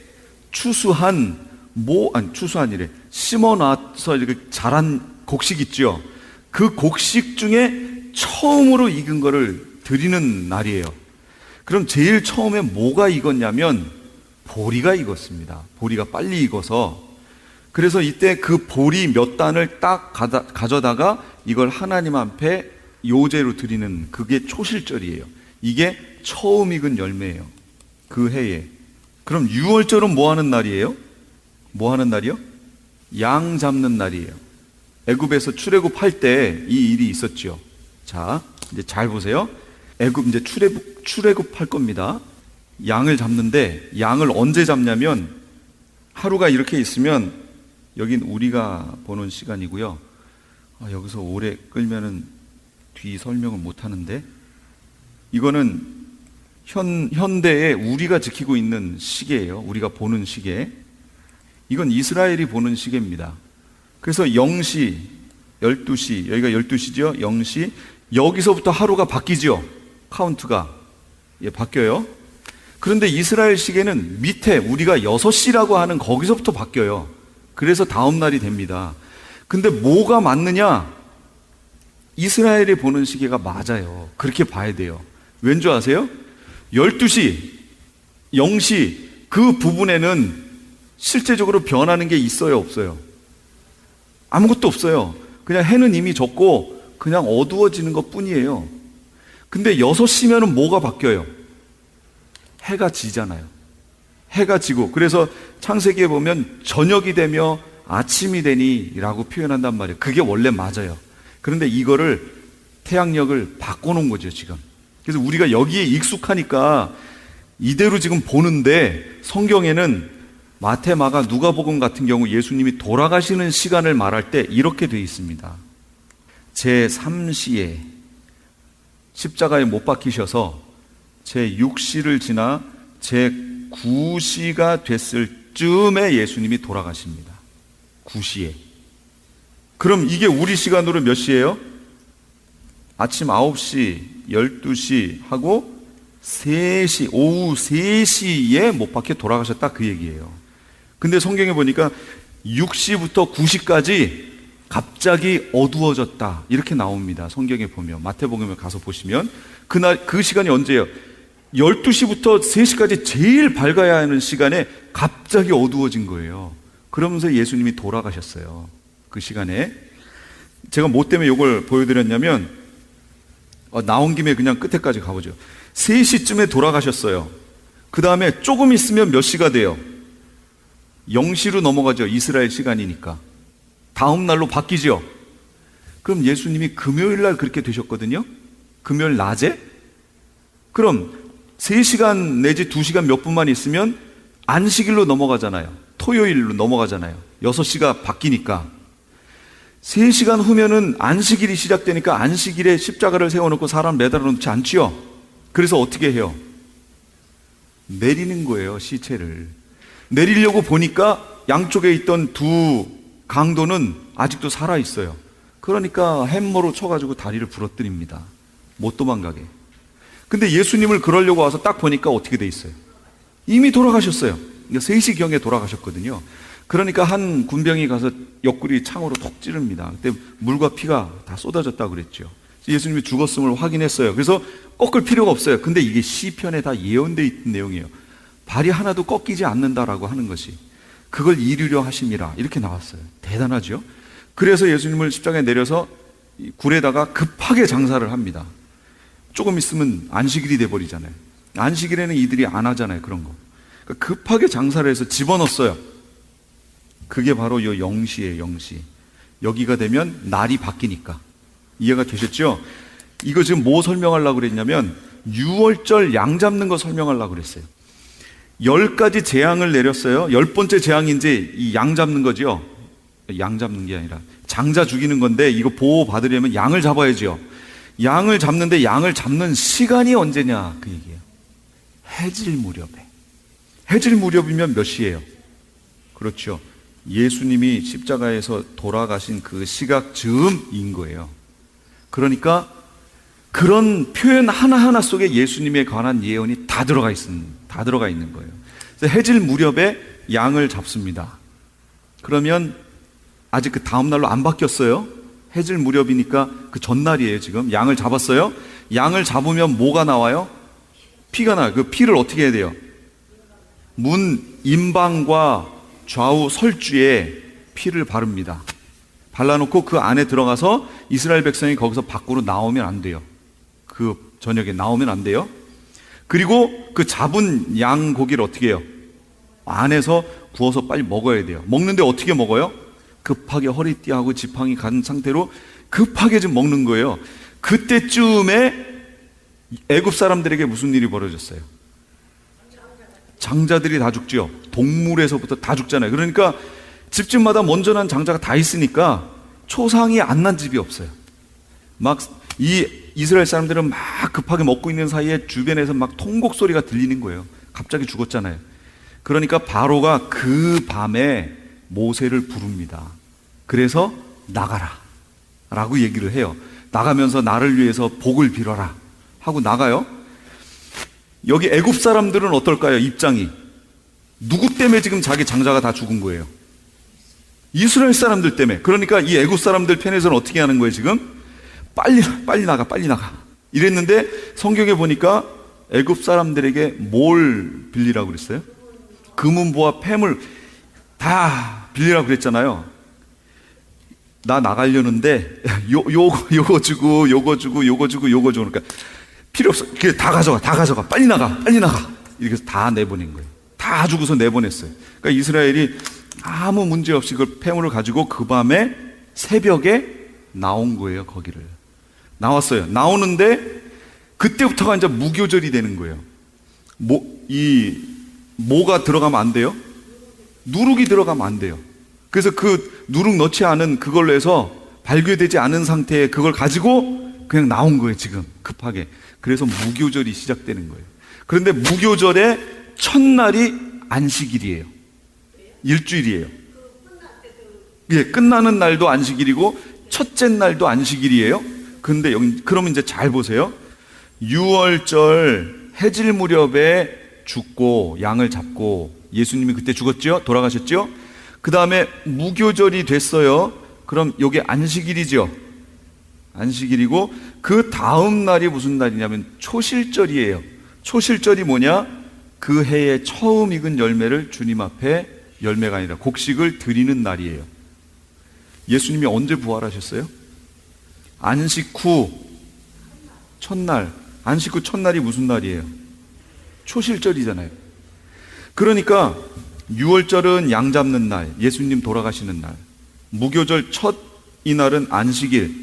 [SPEAKER 1] 심어놔서 이렇게 자란 곡식 있죠. 그 곡식 중에 처음으로 익은 거를 드리는 날이에요. 그럼 제일 처음에 뭐가 익었냐면 보리가 익었습니다. 보리가 빨리 익어서. 그래서 이때 그 보리 몇 단을 딱 가져다가 이걸 하나님 앞에 요제로 드리는, 그게 초실절이에요. 이게 처음 익은 열매예요, 그 해에. 그럼 유월절은 뭐 하는 날이에요? 뭐 하는 날이요? 양 잡는 날이에요. 애굽에서 출애굽할 때 이 일이 있었죠. 자, 이제 잘 보세요. 애굽 이제 출애굽할 겁니다. 양을 잡는데 양을 언제 잡냐면 하루가 이렇게 있으면, 여긴 우리가 보는 시간이고요. 여기서 오래 끌면은 뒤 설명을 못 하는데, 이거는 현대에 우리가 지키고 있는 시계예요. 우리가 보는 시계. 이건 이스라엘이 보는 시계입니다. 그래서 0시, 12시, 여기가 12시죠? 0시. 여기서부터 하루가 바뀌죠? 카운트가. 바뀌어요. 그런데 이스라엘 시계는 밑에 우리가 6시라고 하는 거기서부터 바뀌어요. 그래서 다음 날이 됩니다. 근데 뭐가 맞느냐? 이스라엘이 보는 시계가 맞아요. 그렇게 봐야 돼요. 왠 줄 아세요? 12시, 0시 그 부분에는 실제적으로 변하는 게 있어요, 없어요? 아무것도 없어요. 그냥 해는 이미 졌고 그냥 어두워지는 것 뿐이에요. 근데 6시면은 뭐가 바뀌어요? 해가 지잖아요. 해가 지고, 그래서 창세기에 보면 저녁이 되며 아침이 되니 라고 표현한단 말이에요. 그게 원래 맞아요. 그런데 이거를 태양력을 바꿔놓은 거죠, 지금. 그래서 우리가 여기에 익숙하니까 이대로 지금 보는데, 성경에는 마태, 마가, 누가복음 같은 경우 예수님이 돌아가시는 시간을 말할 때 이렇게 되어 있습니다. 제3시에 십자가에 못 박히셔서 제6시를 지나 제9시가 됐을 쯤에 예수님이 돌아가십니다. 9시에. 그럼 이게 우리 시간으로 몇 시예요? 아침 9시, 12시 하고 3시, 오후 3시에 못 박혀 돌아가셨다, 그 얘기예요. 근데 성경에 보니까 6시부터 9시까지 갑자기 어두워졌다, 이렇게 나옵니다. 성경에 보면, 마태복음에 가서 보시면 그날 그 시간이 언제예요? 12시부터 3시까지 제일 밝아야 하는 시간에 갑자기 어두워진 거예요. 그러면서 예수님이 돌아가셨어요, 그 시간에. 제가 뭐 때문에 이걸 보여드렸냐면, 나온 김에 그냥 끝에까지 가보죠. 3시쯤에 돌아가셨어요. 그 다음에 조금 있으면 몇 시가 돼요? 0시로 넘어가죠. 이스라엘 시간이니까. 다음 날로 바뀌죠. 그럼 예수님이 금요일 날 그렇게 되셨거든요. 금요일 낮에. 그럼 3시간 내지 2시간 몇 분만 있으면 안식일로 넘어가잖아요. 토요일로 넘어가잖아요. 6시가 바뀌니까. 3시간 후면은 안식일이 시작되니까 안식일에 십자가를 세워놓고 사람 매달아 놓지 않지요. 그래서 어떻게 해요? 내리는 거예요, 시체를. 내리려고 보니까 양쪽에 있던 두 강도는 아직도 살아있어요. 그러니까 햄머로 쳐가지고 다리를 부러뜨립니다. 못 도망가게. 근데 예수님을 그러려고 와서 딱 보니까 어떻게 돼 있어요? 이미 돌아가셨어요. 3시경에 돌아가셨거든요. 그러니까 한 군병이 가서 옆구리 창으로 톡 찌릅니다. 그때 물과 피가 다 쏟아졌다고 그랬죠. 예수님이 죽었음을 확인했어요. 그래서 꺾을 필요가 없어요. 근데 이게 시편에 다 예언되어 있는 내용이에요. 발이 하나도 꺾이지 않는다라고 하는 것이, 그걸 이루려 하심이라, 이렇게 나왔어요. 대단하죠. 그래서 예수님을 십자가에 내려서 굴에다가 급하게 장사를 합니다. 조금 있으면 안식일이 돼버리잖아요. 안식일에는 이들이 안 하잖아요, 그런 거. 그러니까 급하게 장사를 해서 집어넣었어요. 그게 바로 이 0시예요, 0시. 여기가 되면 날이 바뀌니까. 이해가 되셨죠? 이거 지금 뭐 설명하려고 그랬냐면, 6월절 양 잡는 거 설명하려고 그랬어요. 10가지 재앙을 내렸어요. 10번째 재앙이 이제 이 양 잡는 거죠. 양 잡는 게 아니라 장자 죽이는 건데, 이거 보호 받으려면 양을 잡아야죠. 양을 잡는데 양을 잡는 시간이 언제냐, 그 얘기예요. 해질 무렵에. 해질 무렵이면 몇 시예요? 그렇죠. 예수님이 십자가에서 돌아가신 그 시각 즈음인 거예요. 그러니까 그런 표현 하나하나 속에 예수님에 관한 예언이 다 들어가 있는 거예요. 그래서 해질 무렵에 양을 잡습니다. 그러면 아직 그 다음 날로 안 바뀌었어요. 해질 무렵이니까 그 전날이에요. 지금 양을 잡았어요. 양을 잡으면 뭐가 나와요? 피가 나요. 그 피를 어떻게 해야 돼요? 문 임방과 좌우 설주에 피를 바릅니다. 발라놓고 그 안에 들어가서 이스라엘 백성이 거기서 밖으로 나오면 안 돼요. 그 저녁에 나오면 안 돼요. 그리고 그 잡은 양 고기를 어떻게 해요? 안에서 구워서 빨리 먹어야 돼요. 먹는데 어떻게 먹어요? 급하게 허리띠하고 지팡이 간 상태로 급하게 좀 먹는 거예요. 그때쯤에 애굽 사람들에게 무슨 일이 벌어졌어요? 장자들이 다 죽죠. 동물에서부터 다 죽잖아요. 그러니까 집집마다 먼저 난 장자가 다 있으니까 초상이 안 난 집이 없어요. 막 이 이스라엘 사람들은 막 급하게 먹고 있는 사이에 주변에서 막 통곡 소리가 들리는 거예요. 갑자기 죽었잖아요. 그러니까 바로가 그 밤에 모세를 부릅니다. 그래서 나가라 라고 얘기를 해요. 나가면서 나를 위해서 복을 빌어라 하고 나가요. 여기 애굽 사람들은 어떨까요? 입장이. 누구 때문에 지금 자기 장자가 다 죽은 거예요? 이스라엘 사람들 때문에. 그러니까 이 애굽 사람들 편에서는 어떻게 하는 거예요 지금? 빨리 나가 이랬는데, 성경에 보니까 애굽 사람들에게 뭘 빌리라고 그랬어요? 금은보화 폐물 다 빌리라고 그랬잖아요. 나 나가려는데 요거 주고 요거 주고 요거 주고 요거 주고, 그러니까 필요 없어. 다 가져가. 빨리 나가. 이렇게 해서 다 내보낸 거예요. 다 주고서 내보냈어요. 그러니까 이스라엘이 아무 문제 없이 그 폐물을 가지고 그 밤에 새벽에 나온 거예요, 거기를. 나왔어요. 나오는데 그때부터가 이제 무교절이 되는 거예요. 뭐가 들어가면 안 돼요? 누룩이 들어가면 안 돼요. 그래서 그 누룩 넣지 않은 그걸로 해서 발교되지 않은 상태에 그걸 가지고 그냥 나온 거예요, 지금 급하게. 그래서 무교절이 시작되는 거예요. 그런데 무교절의 첫날이 안식일이에요. 일주일이에요. 예, 끝나는 날도 안식일이고 첫째 날도 안식일이에요. 근데 그러면 이제 잘 보세요. 6월절 해질 무렵에 죽고 양을 잡고 예수님이 그때 죽었죠? 돌아가셨죠? 그 다음에 무교절이 됐어요. 그럼 이게 안식일이죠. 안식일이고 그 다음 날이 무슨 날이냐면 초실절이에요. 초실절이 뭐냐? 그 해에 처음 익은 열매를 주님 앞에 열매가 아니라 곡식을 드리는 날이에요. 예수님이 언제 부활하셨어요? 안식 후 첫날. 안식 후 첫날이 무슨 날이에요? 초실절이잖아요. 그러니까 6월절은 양 잡는 날, 예수님 돌아가시는 날. 무교절 첫 이날은 안식일.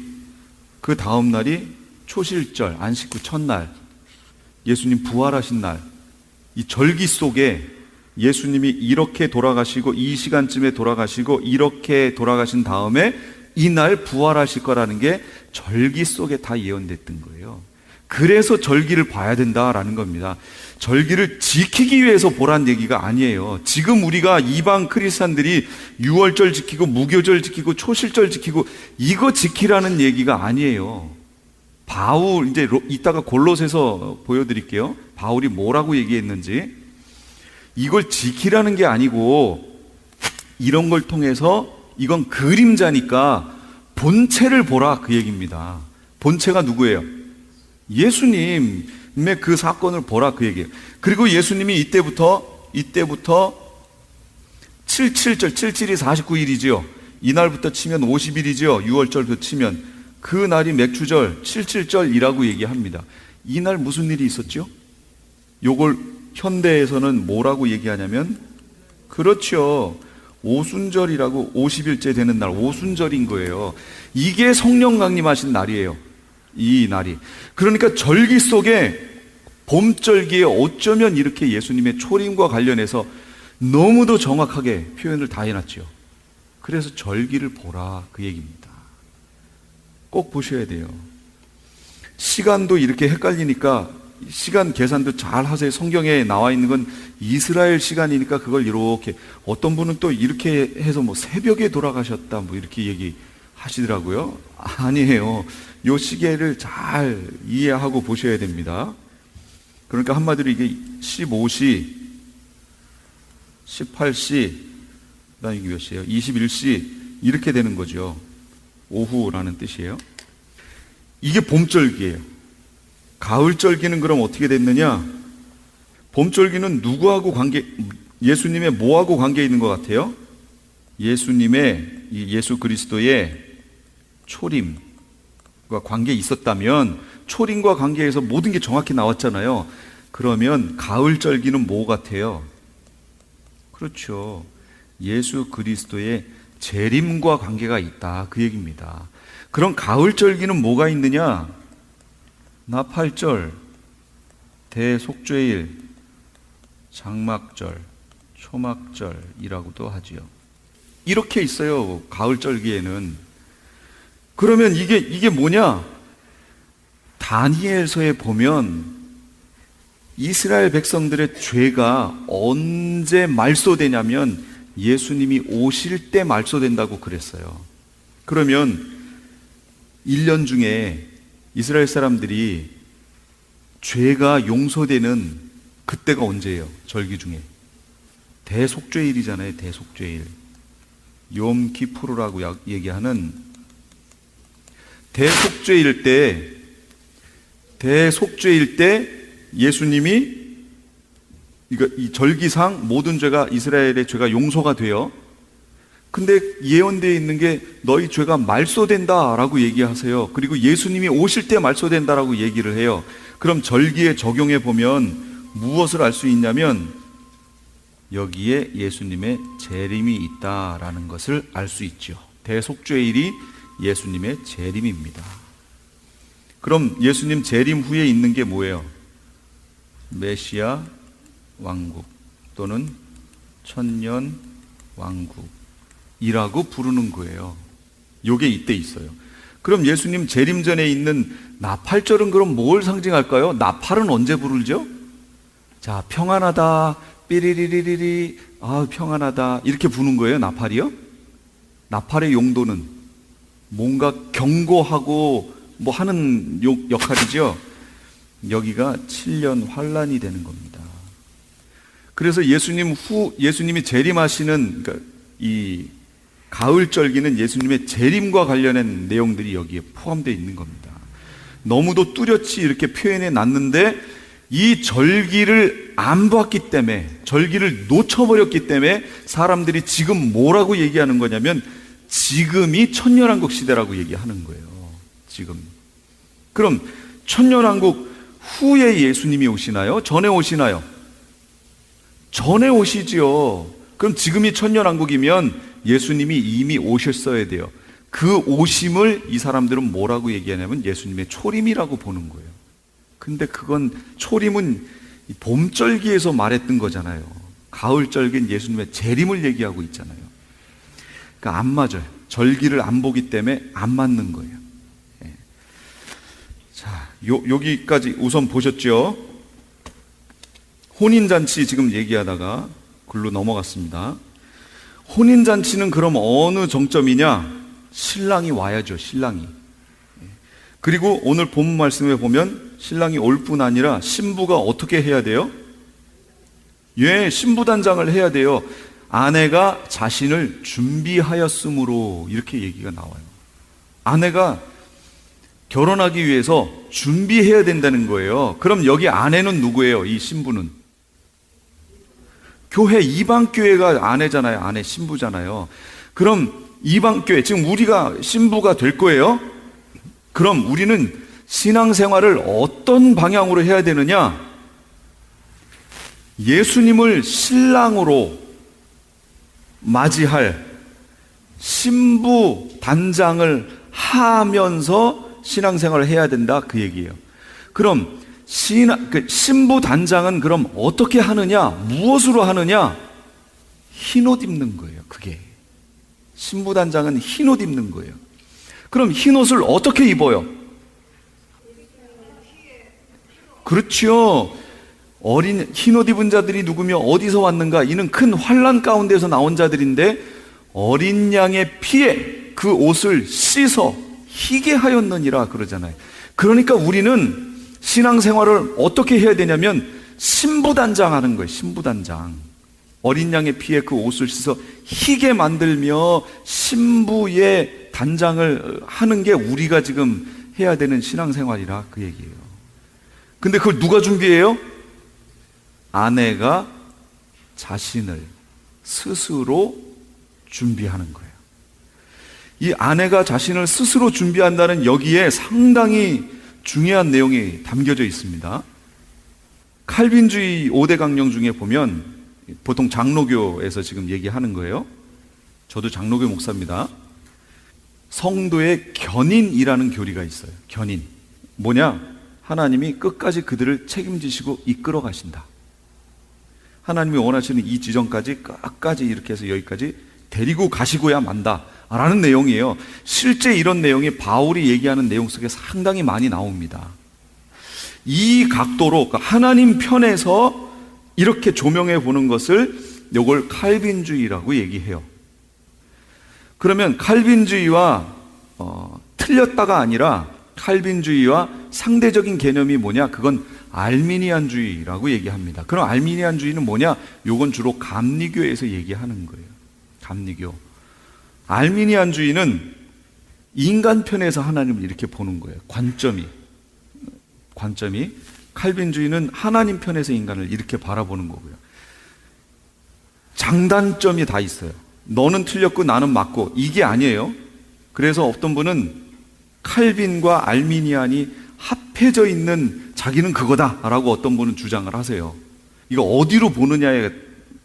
[SPEAKER 1] 그 다음 날이 초실절, 안식 후 첫날. 예수님 부활하신 날. 이 절기 속에 예수님이 이렇게 돌아가시고 이 시간쯤에 돌아가시고 이렇게 돌아가신 다음에 이날 부활하실 거라는 게 절기 속에 다 예언됐던 거예요. 그래서 절기를 봐야 된다라는 겁니다. 절기를 지키기 위해서 보란 얘기가 아니에요. 지금 우리가 이방 크리스찬들이 6월절 지키고 무교절 지키고 초실절 지키고 이거 지키라는 얘기가 아니에요. 바울, 이제 이따가 골로새서 보여드릴게요. 바울이 뭐라고 얘기했는지. 이걸 지키라는 게 아니고 이런 걸 통해서 이건 그림자니까 본체를 보라 그 얘기입니다. 본체가 누구예요? 예수님의 그 사건을 보라 그 얘기예요. 그리고 예수님이 이때부터 77절, 77이 49일이죠. 이날부터 치면 50일이죠. 6월절부터 치면 그 날이 맥추절, 77절이라고 얘기합니다. 이날 무슨 일이 있었죠? 요걸 현대에서는 뭐라고 얘기하냐면 그렇죠. 오순절이라고 50일째 되는 날 오순절인 거예요. 이게 성령 강림하신 날이에요. 이 날이. 그러니까 절기 속에 봄절기에 어쩌면 이렇게 예수님의 초림과 관련해서 너무도 정확하게 표현을 다 해놨죠. 그래서 절기를 보라 그 얘기입니다. 꼭 보셔야 돼요. 시간도 이렇게 헷갈리니까 시간 계산도 잘 하세요. 성경에 나와 있는 건 이스라엘 시간이니까 그걸 이렇게, 어떤 분은 또 이렇게 해서 뭐 새벽에 돌아가셨다 뭐 이렇게 얘기하시더라고요. 아니에요. 요 시계를 잘 이해하고 보셔야 됩니다. 그러니까 한마디로 이게 15시, 18시, 그다음 이게 몇 시예요? 21시 이렇게 되는 거죠. 오후라는 뜻이에요. 이게 봄절기예요. 가을절기는 그럼 어떻게 됐느냐? 봄절기는 누구하고 예수님의 뭐하고 관계 있는 것 같아요? 예수님의, 예수 그리스도의 초림과 관계 있었다면, 초림과 관계에서 모든 게 정확히 나왔잖아요. 그러면 가을절기는 뭐 같아요? 그렇죠. 예수 그리스도의 재림과 관계가 있다. 그 얘기입니다. 그럼 가을절기는 뭐가 있느냐? 나팔절, 대속죄일, 장막절, 초막절이라고도 하지요. 이렇게 있어요. 가을절기에는. 그러면 이게 뭐냐? 다니엘서에 보면 이스라엘 백성들의 죄가 언제 말소되냐면 예수님이 오실 때 말소된다고 그랬어요. 그러면 1년 중에 이스라엘 사람들이 죄가 용서되는 그때가 언제예요? 절기 중에 대속죄일이잖아요. 대속죄일. 욤 키푸르라고 얘기하는 대속죄일 때 예수님이 이 절기상 모든 죄가, 이스라엘의 죄가 용서가 돼요. 근데 예언되어 있는 게 너희 죄가 말소된다라고 얘기하세요. 그리고 예수님이 오실 때 말소된다라고 얘기를 해요. 그럼 절기에 적용해 보면 무엇을 알 수 있냐면 여기에 예수님의 재림이 있다라는 것을 알 수 있죠. 대속죄일이 예수님의 재림입니다. 그럼 예수님 재림 후에 있는 게 뭐예요? 메시아 왕국 또는 천년 왕국이라고 부르는 거예요. 요게 이때 있어요. 그럼 예수님 재림 전에 있는 나팔절은 그럼 뭘 상징할까요? 나팔은 언제 부르죠? 자, 평안하다, 삐리리리리리, 아, 평안하다, 이렇게 부는 거예요, 나팔이요? 나팔의 용도는 뭔가 경고하고 뭐 하는 역할이죠. 여기가 7년 환란이 되는 겁니다. 그래서 예수님이 재림하시는, 그러니까 이 가을절기는 예수님의 재림과 관련된 내용들이 여기에 포함되어 있는 겁니다. 너무도 뚜렷이 이렇게 표현해 놨는데 이 절기를 안 봤기 때문에, 절기를 놓쳐버렸기 때문에 사람들이 지금 뭐라고 얘기하는 거냐면 지금이 천년왕국 시대라고 얘기하는 거예요. 지금. 그럼 천년왕국 후에 예수님이 오시나요? 전에 오시나요? 전에 오시지요. 그럼 지금이 천년왕국이면 예수님이 이미 오셨어야 돼요. 그 오심을 이 사람들은 뭐라고 얘기하냐면 예수님의 초림이라고 보는 거예요. 근데 그건, 초림은 봄절기에서 말했던 거잖아요. 가을절기는 예수님의 재림을 얘기하고 있잖아요. 그러니까 안 맞아요. 절기를 안 보기 때문에 안 맞는 거예요. 예. 자, 여기까지 우선 보셨죠? 혼인잔치 지금 얘기하다가 글로 넘어갔습니다. 혼인잔치는 그럼 어느 정점이냐? 신랑이 와야죠, 신랑이. 그리고 오늘 본문 말씀에 보면 신랑이 올 뿐 아니라 신부가 어떻게 해야 돼요? 예, 신부단장을 해야 돼요. 아내가 자신을 준비하였으므로, 이렇게 얘기가 나와요. 아내가 결혼하기 위해서 준비해야 된다는 거예요. 그럼 여기 아내는 누구예요? 이 신부는 교회, 이방교회가 아내잖아요. 아내, 신부잖아요. 그럼 이방교회, 지금 우리가 신부가 될 거예요. 그럼 우리는 신앙생활을 어떤 방향으로 해야 되느냐? 예수님을 신랑으로 맞이할 신부 단장을 하면서 신앙생활을 해야 된다, 그 얘기예요. 그럼 신부 단장은 그럼 어떻게 하느냐? 무엇으로 하느냐? 흰옷 입는 거예요. 그게 신부 단장은 흰옷 입는 거예요. 그럼 흰옷을 어떻게 입어요? 그렇죠. 흰옷 입은 자들이 누구며 어디서 왔는가? 이는 큰 환난 가운데서 나온 자들인데 어린 양의 피에 그 옷을 씻어 희게 하였느니라 그러잖아요. 그러니까 우리는 신앙생활을 어떻게 해야 되냐면 신부단장 하는 거예요. 신부단장. 어린 양의 피에 그 옷을 씻어 희게 만들며 신부의 단장을 하는 게 우리가 지금 해야 되는 신앙생활이라 그 얘기예요. 근데 그걸 누가 준비해요? 아내가 자신을 스스로 준비하는 거예요. 이 아내가 자신을 스스로 준비한다는 여기에 상당히 중요한 내용이 담겨져 있습니다. 칼빈주의 5대 강령 중에 보면 보통 장로교에서 지금 얘기하는 거예요. 저도 장로교 목사입니다. 성도의 견인이라는 교리가 있어요. 견인. 뭐냐? 하나님이 끝까지 그들을 책임지시고 이끌어 가신다. 하나님이 원하시는 이 지점까지 끝까지 이렇게 해서 여기까지 데리고 가시고야 만다 라는 내용이에요. 실제 이런 내용이 바울이 얘기하는 내용 속에 상당히 많이 나옵니다. 이 각도로, 그러니까 하나님 편에서 이렇게 조명해 보는 것을 이걸 칼빈주의라고 얘기해요. 그러면 칼빈주의와 틀렸다가 아니라 칼빈주의와 상대적인 개념이 뭐냐? 그건 알미니안주의라고 얘기합니다. 그럼 알미니안주의는 뭐냐? 요건 주로 감리교에서 얘기하는 거예요. 감리교. 알미니안주의는 인간 편에서 하나님을 이렇게 보는 거예요. 관점이. 칼빈주의는 하나님 편에서 인간을 이렇게 바라보는 거고요. 장단점이 다 있어요. 너는 틀렸고 나는 맞고, 이게 아니에요. 그래서 어떤 분은 칼빈과 알미니안이 합해져 있는 자기는 그거다라고 어떤 분은 주장을 하세요. 이거 어디로 보느냐에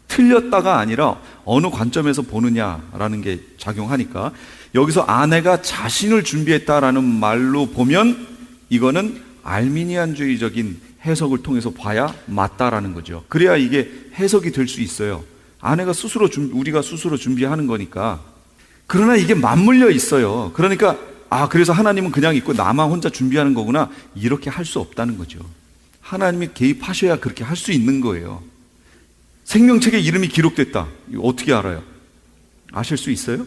[SPEAKER 1] 틀렸다가 아니라 어느 관점에서 보느냐라는 게 작용하니까, 여기서 아내가 자신을 준비했다라는 말로 보면 이거는 알미니안주의적인 해석을 통해서 봐야 맞다라는 거죠. 그래야 이게 해석이 될 수 있어요. 아내가 스스로 우리가 스스로 준비하는 거니까. 그러나 이게 맞물려 있어요. 그러니까 그래서 하나님은 그냥 있고 나만 혼자 준비하는 거구나, 이렇게 할 수 없다는 거죠. 하나님이 개입하셔야 그렇게 할 수 있는 거예요. 생명책에 이름이 기록됐다, 이거 어떻게 알아요? 아실 수 있어요?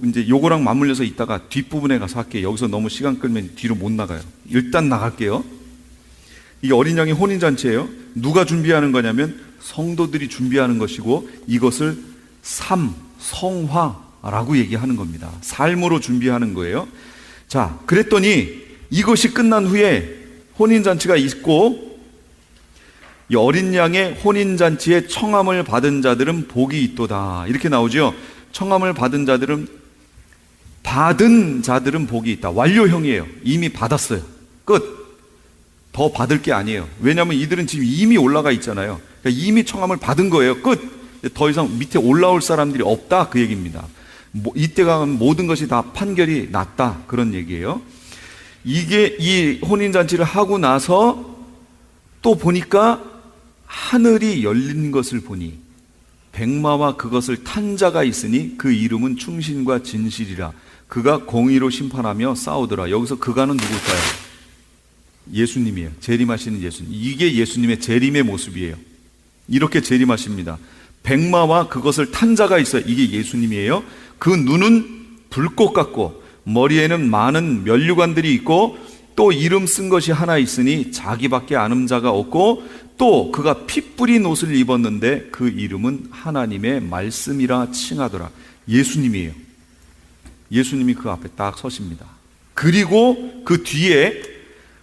[SPEAKER 1] 이제 요거랑 맞물려서 있다가 뒷부분에 가서 할게요. 여기서 너무 시간 끌면 뒤로 못 나가요. 일단 나갈게요. 이게 어린 양의 혼인잔치예요. 누가 준비하는 거냐면 성도들이 준비하는 것이고, 이것을 성화라고 얘기하는 겁니다. 삶으로 준비하는 거예요. 자, 그랬더니 이것이 끝난 후에 혼인잔치가 있고, 이 어린 양의 혼인잔치에 청함을 받은 자들은 복이 있도다, 이렇게 나오죠. 청함을 받은 자들은 복이 있다. 완료형이에요. 이미 받았어요. 끝. 더 받을 게 아니에요. 왜냐하면 이들은 지금 이미 올라가 있잖아요. 그러니까 이미 청함을 받은 거예요. 끝. 더 이상 밑에 올라올 사람들이 없다, 그 얘기입니다. 이때가 모든 것이 다 판결이 났다, 그런 얘기예요. 이게 이 혼인잔치를 하고 나서 또 보니까 하늘이 열린 것을 보니 백마와 그것을 탄 자가 있으니 그 이름은 충신과 진실이라. 그가 공의로 심판하며 싸우더라. 여기서 그가는 누굴까요? 예수님이에요. 재림하시는 예수님. 이게 예수님의 재림의 모습이에요. 이렇게 재림하십니다. 백마와 그것을 탄 자가 있어요. 이게 예수님이에요. 그 눈은 불꽃 같고 머리에는 많은 면류관들이 있고, 또 이름 쓴 것이 하나 있으니 자기밖에 아는 자가 없고, 또 그가 피 뿌린 옷을 입었는데 그 이름은 하나님의 말씀이라 칭하더라. 예수님이에요. 예수님이 그 앞에 딱 서십니다. 그리고 그 뒤에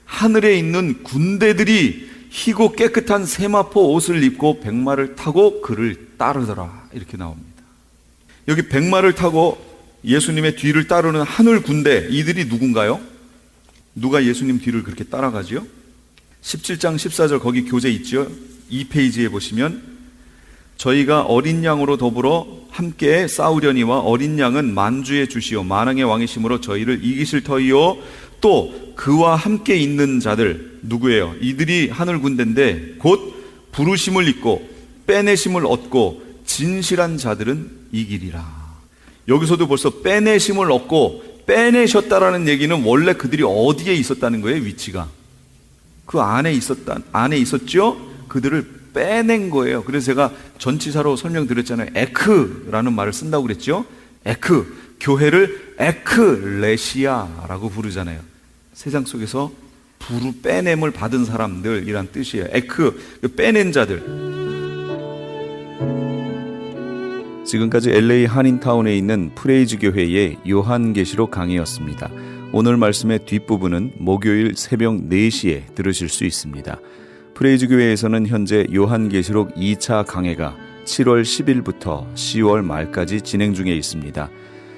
[SPEAKER 1] 하늘에 있는 군대들이 희고 깨끗한 세마포 옷을 입고 백마를 타고 그를 따르더라, 이렇게 나옵니다. 여기 백마를 타고 예수님의 뒤를 따르는 하늘 군대, 이들이 누군가요? 누가 예수님 뒤를 그렇게 따라가지요? 17장 14절 거기 교재 있죠? 2페이지에 보시면 저희가 어린 양으로 더불어 함께 싸우려니와 어린 양은 만주의 주시오 만왕의 왕이심으로 저희를 이기실 터이요, 또 그와 함께 있는 자들 누구예요? 이들이 하늘 군대인데 곧 부르심을 입고 빼내심을 얻고 진실한 자들은 이기리라. 여기서도 벌써 빼내심을 얻고 빼내셨다라는 얘기는 원래 그들이 어디에 있었다는 거예요? 위치가 그 안에 있었죠? 그들을 빼낸 거예요. 그래서 제가 전치사로 설명드렸잖아요. 에크라는 말을 쓴다고 그랬죠? 에크, 교회를 에크레시아라고 부르잖아요. 세상 속에서 빼냄을 받은 사람들이란 뜻이에요. 에크, 빼낸 자들. 지금까지 LA 한인타운에 있는 프레이즈 교회의 요한계시록 강의였습니다. 오늘 말씀의 뒷부분은 목요일 새벽 4시에 들으실 수 있습니다. 프레이즈 교회에서는 현재 요한계시록 2차 강해가 7월 10일부터 10월 말까지 진행 중에 있습니다.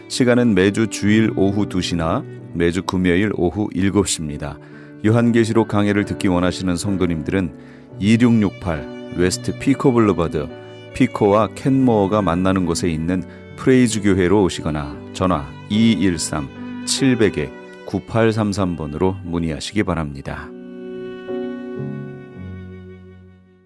[SPEAKER 1] 시간은 매주 주일 오후 2시나 매주 금요일 오후 7시입니다. 요한계시록 강해를 듣기 원하시는 성도님들은 2668 웨스트 피코 블루버드 피코와 켄모어가 만나는 곳에 있는 프레이즈 교회로 오시거나 전화 213-700-9833번으로 문의하시기 바랍니다.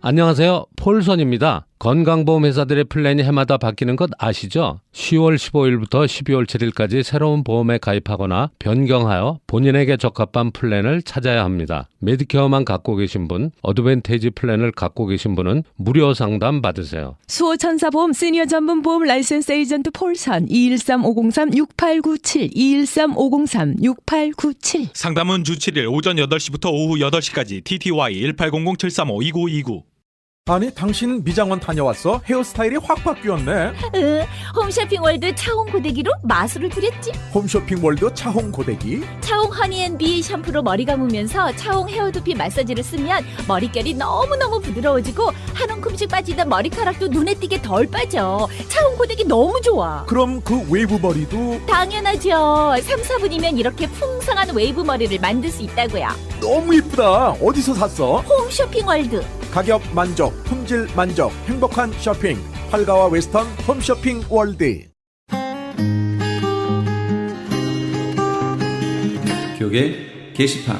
[SPEAKER 2] 안녕하세요. 폴선입니다. 건강보험회사들의 플랜이 해마다 바뀌는 것 아시죠? 10월 15일부터 12월 7일까지 새로운 보험에 가입하거나 변경하여 본인에게 적합한 플랜을 찾아야 합니다. 메디케어만 갖고 계신 분, 어드밴테이지 플랜을 갖고 계신 분은 무료 상담 받으세요.
[SPEAKER 3] 수호천사보험 시니어 전문 보험 라이센스 에이전트 폴선 213-503-6897 213-503-6897
[SPEAKER 4] 상담은 주 7일 오전 8시부터 오후 8시까지 TTY 1800-735-2929.
[SPEAKER 5] 아니 당신 미장원 다녀왔어? 헤어스타일이 확 바뀌었네.
[SPEAKER 6] 홈쇼핑 월드 차홍 고데기로 마술을 부렸지.
[SPEAKER 5] 홈쇼핑 월드 차홍 고데기.
[SPEAKER 6] 차홍 허니앤비 샴푸로 머리 감으면서 차홍 헤어두피 마사지를 쓰면 머릿결이 너무너무 부드러워지고 한 움큼씩 빠지던 머리카락도 눈에 띄게 덜 빠져. 차홍 고데기 너무 좋아.
[SPEAKER 5] 그럼 그 웨이브 머리도
[SPEAKER 6] 당연하죠. 3, 4분이면 이렇게 풍성한 웨이브 머리를 만들 수 있다고요.
[SPEAKER 5] 너무 이쁘다. 어디서 샀어?
[SPEAKER 6] 홈쇼핑 월드.
[SPEAKER 5] 가격 만족, 품질 만족, 행복한 쇼핑. 팔가와 웨스턴 홈쇼핑 월드.
[SPEAKER 7] 교계 게시판.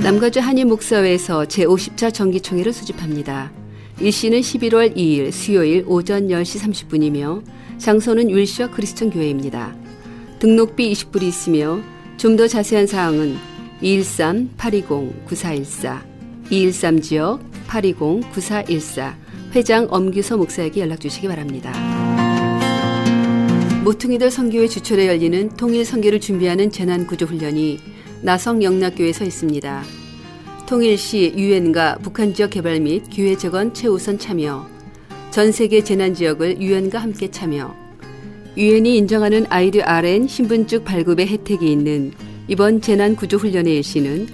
[SPEAKER 8] 남가주 한인목사회에서 제50차 정기총회를 수집합니다. 일시는 11월 2일 수요일 오전 10시 30분이며 장소는 윌셔 크리스천 교회입니다. 등록비 20불이 있으며 좀 더 자세한 사항은 213-820-9414, 213지역 820-9414 회장 엄규서 목사에게 연락 주시기 바랍니다. 모퉁이들 선교회 주철에 열리는 통일 선교를 준비하는 재난구조훈련이 나성 영락교에서 있습니다. 통일시 유엔과 북한 지역 개발 및 기회 재건 최우선 참여, 전 세계 재난지역을 유엔과 함께 참여, 유엔이 인정하는 IDRN 신분증 발급의 혜택이 있는 이번 재난구조훈련의 일시는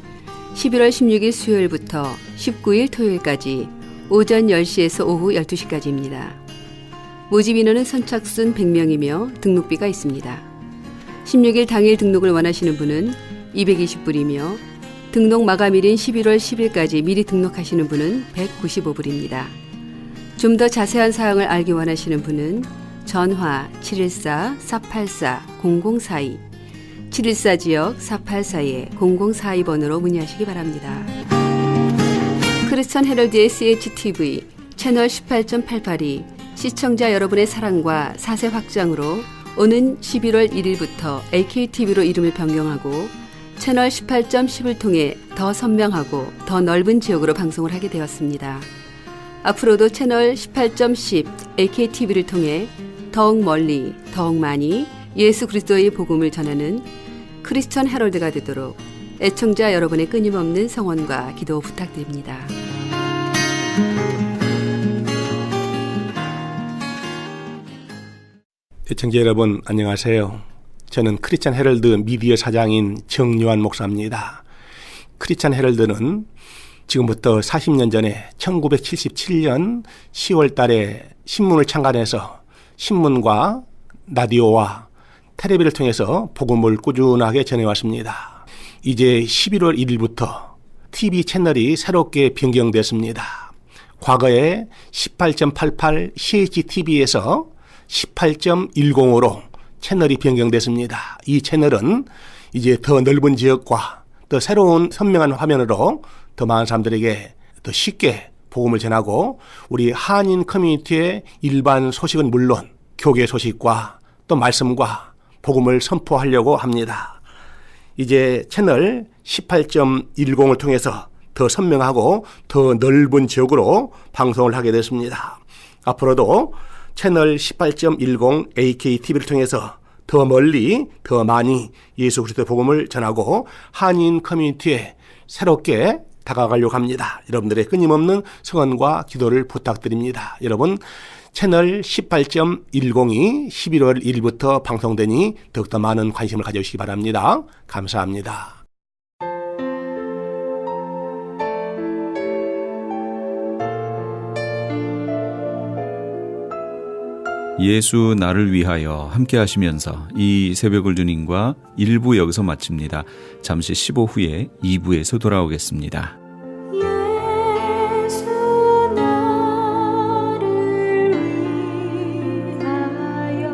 [SPEAKER 8] 11월 16일 수요일부터 19일 토요일까지 오전 10시에서 오후 12시까지입니다. 모집 인원은 선착순 100명이며 등록비가 있습니다. 16일 당일 등록을 원하시는 분은 220불이며 등록 마감일인 11월 10일까지 미리 등록하시는 분은 195불입니다. 좀 더 자세한 사항을 알기 원하시는 분은 전화 714-484-0042, 714지역 484-0042번으로 문의하시기 바랍니다. 크리스천 헤럴드의 CHTV 채널 18.88이 시청자 여러분의 사랑과 사세 확장으로 오는 11월 1일부터 AKTV로 이름을 변경하고 채널 18.10을 통해 더 선명하고 더 넓은 지역으로 방송을 하게 되었습니다. 앞으로도 채널 18.10 AKTV를 통해 더욱 멀리, 더욱 많이 예수 그리스도의 복음을 전하는 크리스천 헤럴드가 되도록 애청자 여러분의 끊임없는 성원과 기도 부탁드립니다.
[SPEAKER 9] 애청자 여러분 안녕하세요. 저는 크리스천 헤럴드 미디어 사장인 정요한 목사입니다. 크리스천 헤럴드는 지금부터 40년 전에 1977년 10월 달에 신문을 창간해서 신문과 라디오와 텔레비를 통해서 복음을 꾸준하게 전해왔습니다. 이제 11월 1일부터 TV 채널이 새롭게 변경됐습니다. 과거에 18.88 CHTV에서 18.10으로 채널이 변경됐습니다. 이 채널은 이제 더 넓은 지역과 더 새로운 선명한 화면으로 더 많은 사람들에게 더 쉽게 복음을 전하고 우리 한인 커뮤니티의 일반 소식은 물론 교계 소식과 또 말씀과 복음을 선포하려고 합니다. 이제 채널 18.10을 통해서 더 선명하고 더 넓은 지역으로 방송을 하게 됐습니다. 앞으로도 채널 18.10 AKTV를 통해서 더 멀리 더 많이 예수 그리스도의 복음을 전하고 한인 커뮤니티에 새롭게 다가가려고 합니다. 여러분들의 끊임없는 성원과 기도를 부탁드립니다. 여러분 채널 18.10이 11월 1일부터 방송되니 더욱더 많은 관심을 가져주시기 바랍니다. 감사합니다.
[SPEAKER 1] 예수 나를 위하여 함께 하시면서 이 새벽을 주님과 1부 여기서 마칩니다. 잠시 15 후에 2부에서 돌아오겠습니다.
[SPEAKER 10] 예수 나를 위하여